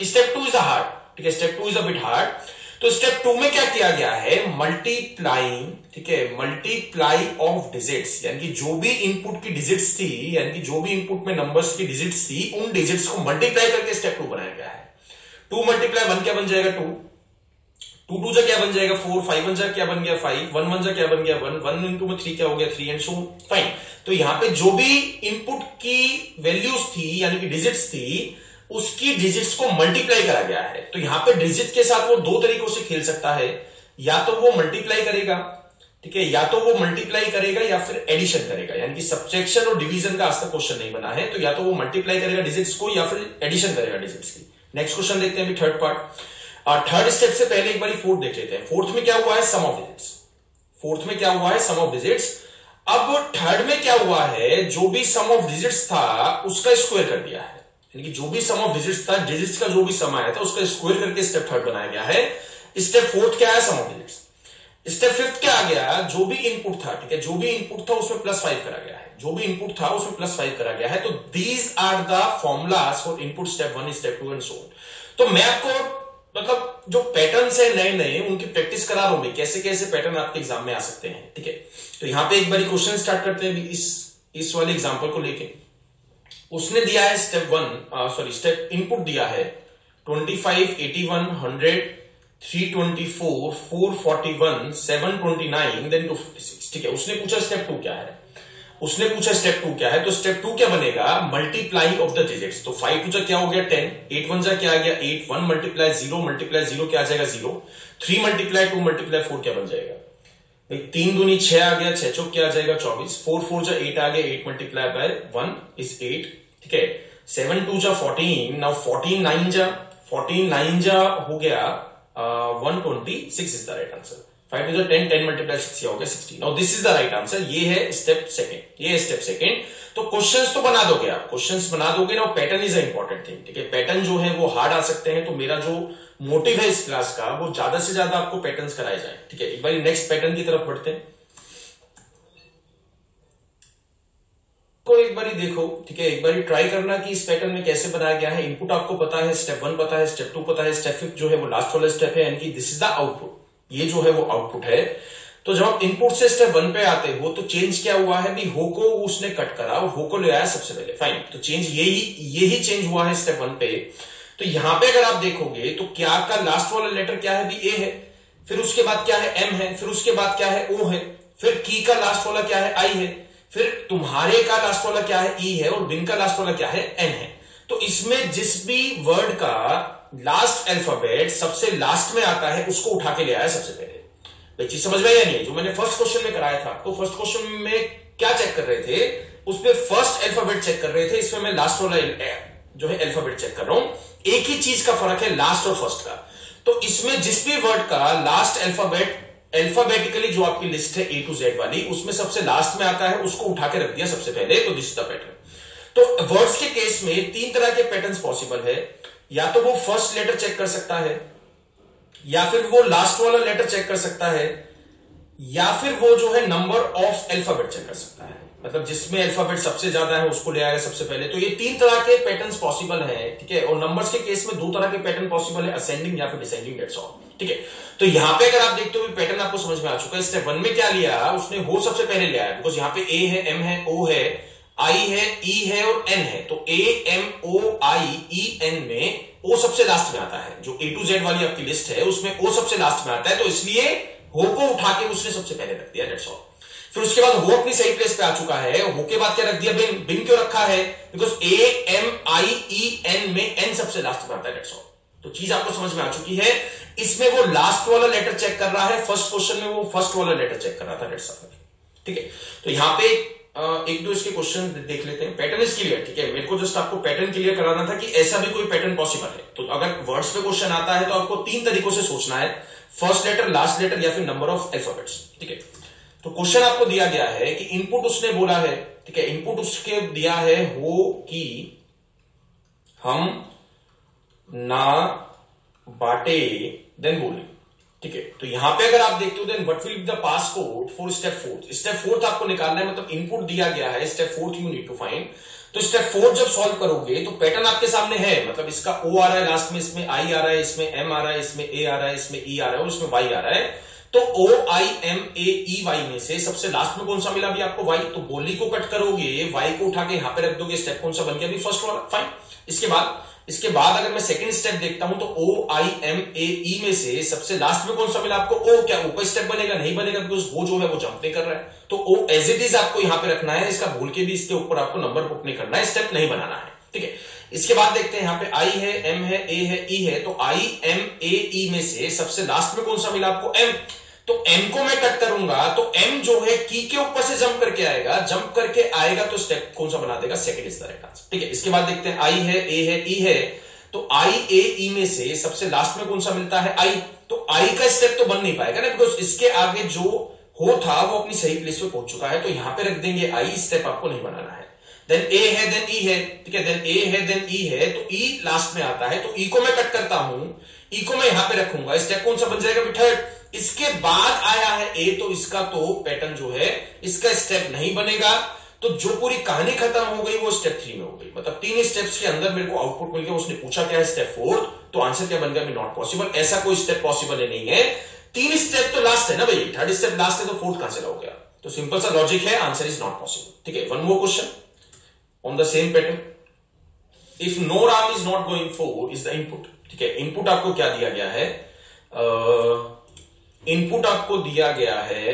स्टेप 2 इज अ हार्ड, ठीक है, step 2 is a bit hard. तो स्टेप 2 में क्या किया गया है, मल्टीप्लाइंग, ठीक है, मल्टीप्लाई ऑफ डिजिट्स, यानी कि जो भी इनपुट की डिजिट्स थी, यानी कि जो भी इनपुट में नंबर्स की डिजिट्स थी, उन डिजिट्स को मल्टीप्लाई करके स्टेप 2 बनाया गया है। 2 × 1 क्या बन जाएगा 2, 2 2 जा क्या बन जाएगा 4, 5 1 जा क्या बन गया 5, 1 1 जा क्या बन गया 1, 1 इंटू में 3 क्या हो गया 3 एंड सो फाइन। तो यहां पे जो भी इनपुट की वैल्यूज थी, यानी कि डिजिट्स थी, उसकी डिजिट्स को मल्टीप्लाई करा गया है। तो यहां पे डिजिट के साथ वो दो तरीकों से खेल सकता है, या तो वो मल्टीप्लाई करेगा, ठीक है, या तो वो मल्टीप्लाई करेगा या फिर एडिशन करेगा, यानी कि सब्ट्रैक्शन और डिवीजन का आज तक क्वेश्चन नहीं बना है। तो या तो वो मल्टीप्लाई करेगा डिजिट्स को या फिर एडिशन करेगा डिजिट्स की। नेक्स्ट क्वेश्चन देखते हैं थर्ड पार्ट। थर्ड स्टेप से पहले एक बार फोर्थ देख लेते हैं। फोर्थ में क्या हुआ है सम ऑफ डिजिट्स, फोर्थ में क्या हुआ है सम ऑफ डिजिट्स। अब थर्ड में क्या हुआ है, जो भी सम ऑफ डिजिट्स था उसका स्क्वायर कर दिया है, यानी कि जो भी सम ऑफ डिजिट्स था, डिजिट्स का जो भी सम आया था उसका स्क्वायर करके स्टेप थर्ड बनाया गया है। स्टेप फोर्थ क्या है, सम ऑफ डिजिट्स। स्टेप फिफ्थ क्या आ गया, जो भी इनपुट था, ठीक है, जो भी इनपुट था उसमें +5 करा गया है, जो भी इनपुट था उसमें +5 करा गया है। तो these are the formulas for input step 1, step 2 and so on. तो मैं आपको मतलब जो पैटर्न्स है नए नए उनकी प्रैक्टिस करा रहा हूं, कैसे कैसे पैटर्न आपके एग्जाम में आ सकते हैं, ठीक है। तो यहां पे एक बार क्वेश्चन स्टार्ट करते हैं इस वाले एग्जाम्पल को लेके। उसने दिया है स्टेप इनपुट दिया है 25, 81, 100, 324, 441, 729, देन 256, ठीक है। उसने पूछा स्टेप 2 क्या है, तो स्टेप 2 क्या बनेगा, मल्टीप्लाई ऑफ द डिजिट्स। तो 5 टू जा क्या हो गया 10, 8 1 जा क्या आ गया 8, 1 मल्टीप्लाई 0 क्या आ जाएगा 0, 3 मल्टीप्लाई 2 मल्टीप्लाई 4 क्या बन जाएगा, 3 दूनी 6 आ गया, 6 चौक क्या आ जाएगा 24, 4 4 जा 8 आ गया, 8 मल्टीप्लाई बाय 1 इज 8, ठीक है। 7 2 जा 14, नाउ 14 9 जा हो गया 126 is the right answer. 5 to 10, 10 multiply 6 हो गया 60। Now this is the right answer. ये है स्टेप सेकंड। तो क्वेश्चंस तो बना दोगे आप, ना, पैटर्न इज इंपॉर्टेंट थिंग, ठीक है। पैटर्न जो है वो हार्ड आ सकते हैं, तो मेरा जो मोटिव है इस क्लास का वो ज्यादा से ज्यादा आपको पैटर्न्स कराए जाए, ठीक है। एक बार नेक्स्ट पैटर्न की तरफ बढ़ते हैं, को एक बारी देखो, ठीक है। एक बारी ट्राई करना कि इस पैटर्न में कैसे बनाया गया है। इनपुट आपको पता है, स्टेप 1 पता है, स्टेप 2 पता है, स्टेप 5 जो है वो लास्ट वाला स्टेप है, यानी कि दिस इज द आउटपुट, ये जो है वो आउटपुट है। तो जब आप इनपुट से स्टेप 1 पे आते हो तो चेंज क्या हुआ है, भी हो को उसने कट करा और हो को ले आया सबसे पहले, फाइन। तो चेंज यही चेंज हुआ है स्टेप 1 पे। तो यहां पे अगर आप देखोगे तो क्या का लास्ट वाला लेटर क्या है, भी ए है, फिर उसके बाद क्या है एम है, फिर उसके बाद क्या है ओ है, फिर की का लास्ट वाला क्या है आई है, फिर तुम्हारे का लास्ट वाला क्या है ई है, और बिन का लास्ट वाला क्या है एन है। तो इसमें जिस भी वर्ड का लास्ट अल्फाबेट सबसे लास्ट में आता है उसको उठा के ले आया सबसे पहले। भाई चीज समझ में या नहीं, जो मैंने फर्स्ट क्वेश्चन में कराया था आपको, फर्स्ट क्वेश्चन में क्या चेक कर रहे थे, उसमें फर्स्ट अल्फाबेट चेक कर रहे थे, इसमें मैं लास्ट वाला जो है अल्फाबेट चेक कर रहा हूं। एक ही चीज का फर्क है लास्ट और फर्स्ट का। तो इसमें जिस भी वर्ड का लास्ट अल्फाबेट अल्फाबेटिकली जो आपकी लिस्ट है A to Z वाली, उसमें सबसे लास्ट में आता है, उसको उठा के रख दिया सबसे पहले। तो दिस इज द पैटर्न। तो वर्ड्स के केस में 3 तरह के पैटर्न्स पॉसिबल है, या तो वो फर्स्ट लेटर चेक कर सकता है, या फिर वो लास्ट वाला लेटर चेक कर सकता है, या फिर वो जो है नंबर ऑफ अल्फाबेट चेक कर सकता है, मतलब जिसमें अल्फाबेट सबसे ज्यादा है उसको ले आएगा सबसे पहले। तो ये 3 तरह के पैटर्न्स पॉसिबल है, ठीक है। और नंबर्स के केस में 2 तरह के पैटर्न पॉसिबल है, असेंडिंग या फिर डिसेंडिंग, दैट्स ऑल, ठीक है। तो यहां पे अगर आप देखते हो पैटर्न आपको समझ में आ चुका है। स्टेप 1 में क्या लिया, उसने हो सबसे पहले लिया है, बिकॉज यहां पे ए है, एम है, ओ है, आई है, ई है और एन है। तो A M O I E N में ओ सबसे लास्ट में आता है। जो A to Z वाली आपकी लिस्ट है उसमें ओ सबसे लास्ट में आता है, तो इसलिए हो को उठा के उसने सबसे पहले रख दिया, दैट्स ऑल। फिर उसके बाद हो अपनी सही प्लेस पे आ चुका है, हो के बाद क्या रख दिया, बिन। बिन क्यों रखा है, because A M I E N में एन सबसे लास्ट में आता है, दैट्स ऑल। तो चीज आपको समझ में आ चुकी है। इसमें वो लास्ट वाला लेटर चेक कर रहा है, फर्स्ट क्वेश्चन में वो फर्स्ट वाला लेटर चेक कर रहा था, दैट्स ऑल, ठीक है। तो यहां पे एक दो इसके क्वेश्चन देख लेते हैं। पैटर्न इज क्लियर, ठीक है। मेरे को जस्ट आपको पैटर्न क्लियर कराना था कि ऐसा भी कोई पैटर्न पॉसिबल है। तो अगर वर्ड्स पे क्वेश्चन आता है तो आपको 3 तरीकों से सोचना है, फर्स्ट लेटर, लास्ट लेटर या फिर नंबर ऑफ अल्फाबेट्स, ठीक है। तो क्वेश्चन आपको दिया गया है कि इनपुट उसने बोला है, ठीक है, इनपुट उसके दिया है हो कि हम ना बांटे, देन बोले, ठीक है। तो यहां पे अगर आप देखते हो then what will be the pass code for step 4। Step 4 आपको निकालना है, मतलब इनपुट दिया गया है, step 4 you need to find. तो स्टेप 4 जब सॉल्व करोगे तो पैटर्न आपके सामने है, मतलब इसका ओ आ रहा है लास्ट में, इसमें आई आ रहा है, इसमें एम आ रहा है, इसमें ए आ रहा है, इसमें ई आ रहा है और इसमें वाई आ रहा है। तो ओ I M A E Y में से सबसे लास्ट में कौन सा मिला, भी आपको वाई। तो बोली को कट करोगे, वाई को उठा के यहां पे रख दोगे, स्टेप कौन सा बन गया, भी फर्स्ट वाला, फाइन। इसके बाद अगर मैं सेकंड स्टेप देखता हूं तो ओ आई एम ए ई में से सबसे लास्ट में कौन सा मिला आपको, ओ। क्या ऊपर स्टेप बनेगा, नहीं बनेगा, बिकॉज वो जो है वो जंप नहीं कर रहा है। तो ओ एज इट इज आपको यहां पे रखना है, इसका भूल के भी इसके ऊपर आपको नंबर पुट नहीं करना है, स्टेप नहीं बनाना है, ठीक है। इसके बाद देखते हैं, यहां पे आई है, एम है, ए है, ई है। तो आई एम ए ई में से सबसे लास्ट में कौन सा मिला आपको, एम। तो एम को मैं कट करूंगा तो एम जो है की के ऊपर से जंप करके आएगा, जंप करके आएगा तो स्टेप कौन सा बना देगा, second is the right answer, ठीक है। इसके बाद देखते हैं, आई है, ए है, ई है। तो आई ए ई में से सबसे लास्ट में कौन सा मिलता है, आई। तो आई का स्टेप तो बन नहीं पाएगा ना, बिकॉज इसके आगे जो हो था वो अपनी सही प्लेस पे पहुंच चुका है। तो यहां पे रख देंगे आई, स्टेप आपको नहीं बनाना है। देन ए है, देन ई है, ठीक है, देन ए है, देन ई है, तो ई लास्ट में आता है, तो ई को मैं कट करता हूं, ई को मैं यहां पे रखूंगा, स्टेप कौन सा बन जाएगा बेटा, इसके बाद आया है ए, तो इसका तो पैटर्न जो है इसका स्टेप नहीं बनेगा, तो जो पूरी कहानी खत्म हो गई वो स्टेप 3 में हो गई। मतलब 3 स्टेप्स के अंदर मेरे को आउटपुट मिल गया, उसने पूछा क्या है स्टेप 4, तो आंसर क्या बन गया, नॉट पॉसिबल, ऐसा कोई स्टेप पॉसिबल नहीं है। 3 स्टेप तो लास्ट है ना भाई, 3rd स्टेप लास्ट है, तो 4th कहां से हो गया, तो सिंपल सा लॉजिक है, आंसर इज नॉट पॉसिबल। ठीक है, one more question on the same pattern, if no Ram is not going 4 is the input. ठीक है, इनपुट आपको क्या दिया गया है, इनपुट आपको दिया गया है,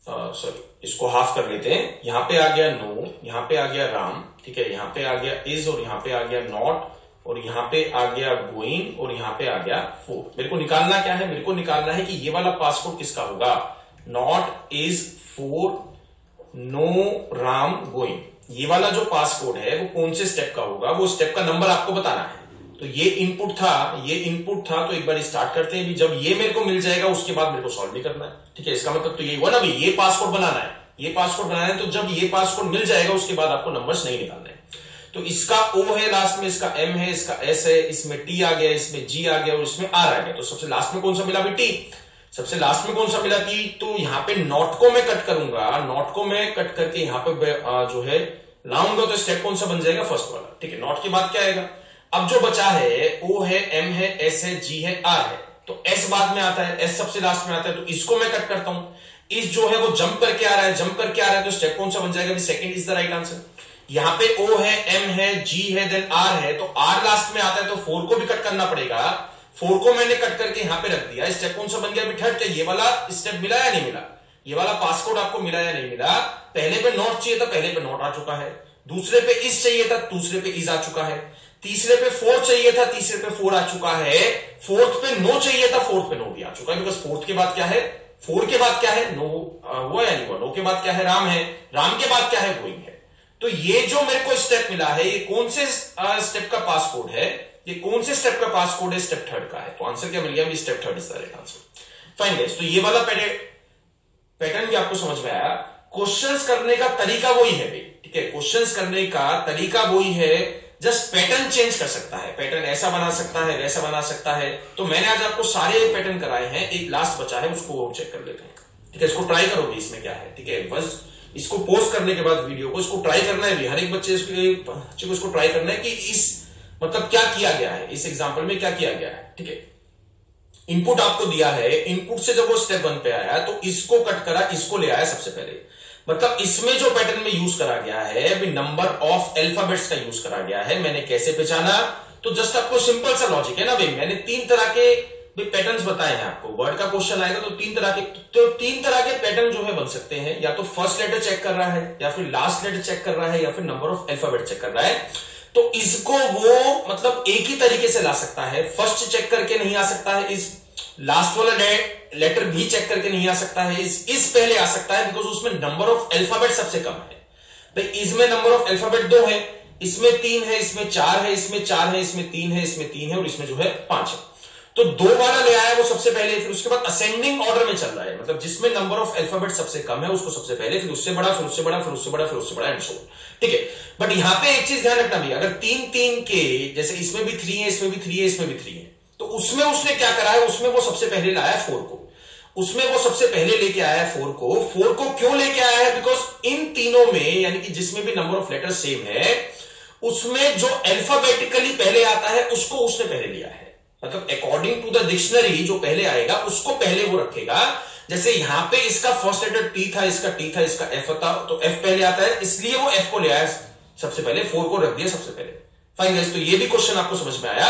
सॉरी इसको हाफ कर लेते हैं, यहां पे आ गया नो, यहां पे आ गया राम, ठीक है, यहां पे आ गया इज, और यहां पे आ गया नॉट, और यहां पे आ गया गोइंग, और यहां पे आ गया 4। मेरे को निकालना क्या है, मेरे को निकालना है कि ये वाला पासकोड किसका होगा, not is 4 no Ram going, ये वाला जो पासकोड है वो कौन से स्टेप का होगा, वो स्टेप का नंबर आपको बताना है। तो ये इनपुट था, ये इनपुट था, तो एक बार स्टार्ट करते हैं, जब ये मेरे को मिल जाएगा उसके बाद मेरे को सॉल्व भी करना है। ठीक है, इसका मतलब तो ये हुआ ना भाई, ये पासकोड बनाना है, ये पासकोड बनाना है, तो जब ये पासकोड मिल जाएगा उसके बाद आपको नंबर्स नहीं निकालने हैं। तो इसका O है लास्ट में, इसका M है, इसका S है, इसमें T आ गया, इसमें G आ गया, और इसमें R आ गया, तो सबसे लास्ट में कौन सा मिला भाई, T, सबसे लास्ट में कौन सा मिला T, तो यहाँ पे नॉट को मैं कट करूंगा, नॉट को मैं कट करके यहाँ पे जो है लाऊंगा, तो स्टेप कौन सा बन जाएगा, फर्स्ट वाला। ठीक है, नॉट के बाद क्या आएगा, अब जो बचा है O है, M है, S है, G है, R है, तो S बाद में आता है, S सबसे लास्ट में आता है, तो इसको मैं कट करता हूं, इस जो है वो जंप करके आ रहा है, जंप करके आ रहा है, तो स्टेप कौन सा बन जाएगा, second is the right answer. यहां पे O है, M है, G है, देन R है, तो R लास्ट में आता है, तो 4 को भी कट करना पड़ेगा, 4 को मैंने कट करके यहां पे रख दिया, स्टेप कौन सा बन गया थर्ड। क्या ये वाला स्टेप मिला या नहीं मिला, ये वाला पासकोड आपको मिला या नहीं मिला, पहले पे नॉट चाहिए था, पहले पे नॉट आ चुका है, दूसरे पे इज चाहिए था, दूसरे पे इज आ चुका है, तीसरे पे 4 चाहिए था, तीसरे पे 4 आ चुका है, फोर्थ पे नो चाहिए था, फोर्थ पे नो भी आ चुका है, बिकॉज फोर्थ के बाद क्या है, 4 के बाद क्या है, नो वो या नहीं हुआ, नो के बाद क्या है, राम है, राम के बाद क्या है, गोइंग है। तो ये जो मेरे को स्टेप मिला है, ये कौन से स्टेप का पासकोड है, ये कौन से स्टेप का पासकोड है, स्टेप 3rd का है, तो आंसर क्या मिल गया, step 3rd is the right answer. Fine guys, तो ये वाला पैटर्न भी आपको समझ में आया, क्वेश्चंस करने का तरीका वही है भाई। ठीक है, क्वेश्चंस करने का तरीका वही है, जस्ट पैटर्न चेंज कर सकता है, पैटर्न ऐसा बना सकता है, वैसा बना सकता है। तो मैंने आज आपको सारे पैटर्न कराए हैं, एक लास्ट बचा है, उसको चेक कर लेते हैं। ठीक है, इसको ट्राई करोगे, इसमें क्या है, ठीक है, बस इसको पोस्ट करने के बाद वीडियो को इसको ट्राई करना है भी, हर एक बच्चे को इसको ट्राई करना है कि इस मतलब क्या किया गया है, इस एग्जाम्पल में क्या किया गया है। ठीक है, इनपुट आपको दिया है, इनपुट से जब वो स्टेप 1 पे आया तो इसको कट करा, इसको ले आया सबसे पहले, मतलब इसमें जो पैटर्न में यूज करा गया है अभी नंबर ऑफ अल्फाबेट्स का यूज करा गया है। मैंने कैसे पहचाना, तो जस्ट आपको सिंपल सा लॉजिक है ना भाई, मैंने 3 तरह के पैटर्न्स बताए हैं आपको, वर्ड का क्वेश्चन आएगा तो 3 तरह के पैटर्न जो है बन सकते हैं, या तो फर्स्ट लेटर चेक कर रहा है, या फिर लास्ट लेटर चेक कर रहा है, या फिर नंबर ऑफ अल्फाबेट चेक कर रहा है। तो इसको वो मतलब एक ही तरीके से ला सकता है, फर्स्ट चेक करके नहीं आ सकता है, इस लास्ट वाला लेटर भी चेक करके नहीं आ सकता है, इस पहले आ सकता है, बिकॉज उसमें नंबर ऑफ अल्फाबेट सबसे कम है भाई, इसमें नंबर ऑफ अल्फाबेट 2 है, इसमें 3 है, इसमें 4 है, इसमें 4 है, इसमें 3 है, इसमें 3 है, और इसमें जो है 5 है। तो 2 वाला ले आया वो सबसे पहले, फिर उसके बाद असेंडिंग ऑर्डर में चल रहा है, मतलब जिसमें नंबर ऑफ अल्फाबेट सबसे कम है उसको सबसे पहले, फिर उससे बड़ा, फिर उससे बड़ा, फिर उससे बड़ा, फिर उससे बड़ा, एंड सो ऑन। ठीक है, बट यहां पे एक चीज ध्यान रखना भी, अगर 3 के जैसे इसमें भी 3 है, इसमें भी 3 है, इसमें भी 3 है, तो उसमें उसने क्या करा है, उसमें वो सबसे पहले लाया 4 को, उसमें वो सबसे पहले लेके आया है 4 को। 4 को क्यों लेके आया है, बिकॉज इन तीनों में यानी कि जिसमें भी नंबर ऑफ लेटर सेम है उसमें जो अल्फाबेटिकली पहले आता है उसको उसने पहले लिया है, मतलब अकॉर्डिंग टू द डिक्शनरी जो पहले आएगा उसको पहले वो रखेगा। जैसे यहां पे इसका फर्स्ट लेटर टी था, इसका टी था, इसका एफ था, तो एफ पहले आता है, इसलिए वो एफ को ले आया सबसे पहले, 4 को रख दिया सबसे पहले। फाइन गाइस, तो ये भी क्वेश्चन आपको समझ में आया।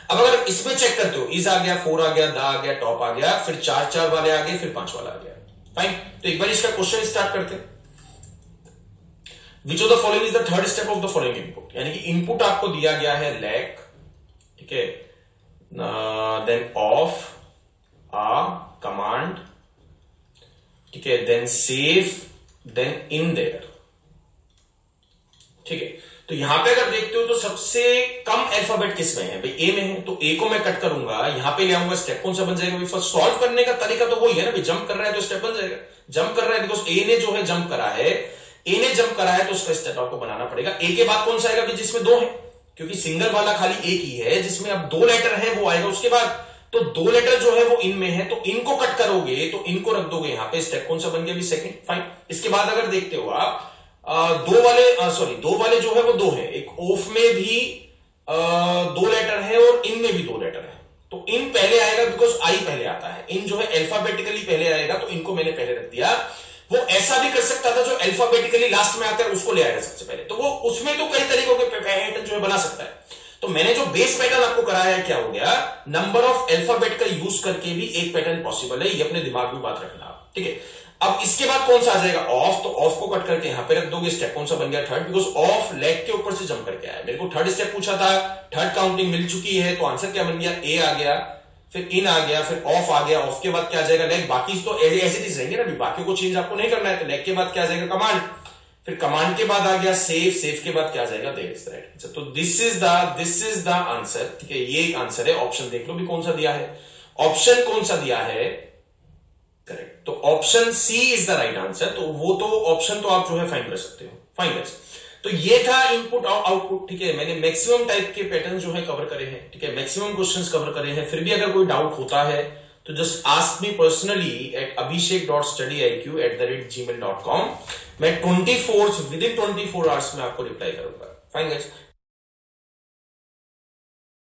अब अगर इसमें चेक करते हो, इज आ गया, 4 आ गया, दा आ गया, टॉप आ गया, फिर 4 वाले आ गए, फिर 5 वाला आ गया। फाइन, तो एक बार इसका क्वेश्चन स्टार्ट करते हैं। विच of the following is the third step of the following input, यानी कि इनपुट आपको दिया गया है लैक, ठीक है, देन ऑफ आ कमांड, ठीक है, then save, then in there. ठीक है, तो यहां पे अगर देखते हो तो सबसे कम अल्फाबेट किसमें है भाई, ए में है, तो ए को मैं कट करूंगा, यहां पे ले आऊंगा, स्टेप कौन सा बन जाएगा भाई, फर्स्ट सॉल्व करने का तरीका तो वही है ना भाई, जंप कर रहा है तो स्टेप बन जाएगा, जंप कर रहा है बिकॉज ए ने जो है जंप करा है, ए ने जंप करा है तो उसका स्टेप आपको बनाना पड़ेगा। ए के बाद कौन सा आएगा जिसमें 2 है, क्योंकि सिंगल वाला खाली एक ही है, जिसमें अब 2 लेटर है वो आएगा उसके बाद। तो 2 लेटर जो है वो इन में है, तो इनको कट करोगे तो इनको रख दोगे यहां पे। स्टेप कौन सा बन गया अभी? सेकंड। फाइन। इसके बाद अगर देखते हो आप दो वाले जो है वो 2 है, एक ऑफ में भी 2 लेटर है और इन में भी 2 लेटर है, तो इन पहले आएगा बिकॉज आई पहले आता है। इन जो है अल्फाबेटिकली पहले आएगा, तो इनको मैंने पहले रख दिया। वो ऐसा भी कर सकता था जो अल्फाबेटिकली लास्ट में आता है उसको ले आएगा सबसे पहले, तो वो उसमें तो कई तरीकों के पैटर्न जो है बना सकता है। तो मैंने जो बेस पैटर्न आपको कराया है क्या हो गया, नंबर ऑफ अल्फाबेट का यूज करके भी एक पैटर्न पॉसिबल है, ये अपने दिमाग में बात रखना आप, ठीक है। अब इसके बाद कौन सा आ जाएगा? ऑफ। तो ऑफ को कट करके यहां पे रख दोगे। स्टेप कौन सा बन गया? थर्ड, बिकॉज ऑफ लेग के ऊपर से जंप करके आया। मेरे को थर्ड स्टेप पूछा था, थर्ड काउंटिंग मिल चुकी है, तो आंसर क्या बन गया? ए आ गया, फिर इन आ गया, फिर ऑफ आ गया। ऑफ के बाद क्या आ जाएगा? लेग। बाकी तो ऐसे चीज रहेंगे ना, बाकी को चेंज आपको नहीं करना है। तो लेग के बाद क्या आ जाएगा? कमांड। फिर कमांड के बाद आ गया सेव। सेव के बाद क्या आ जाएगा? There is the right answer. तो दिस इज द आंसर, ठीक है। ये एक आंसर है। ऑप्शन देख लो भी कौन सा दिया है, ऑप्शन कौन सा दिया है? करेक्ट। तो option C is the right answer. तो वो तो ऑप्शन तो आप जो है फाइंड कर सकते हो। फाइन गाइस, तो ये था इनपुट और आउटपुट, ठीक है। मैंने मैक्सिमम टाइप के पैटर्न जो है कवर करे हैं, ठीक है। मैक्सिमम क्वेश्चंस कवर करे हैं। फिर भी अगर कोई डाउट होता है तो just ask me personally at abhishek.studyiq@gmail.com। मैं विदिन 24 आवर्स में आपको रिप्लाई करूंगा। Fine guys.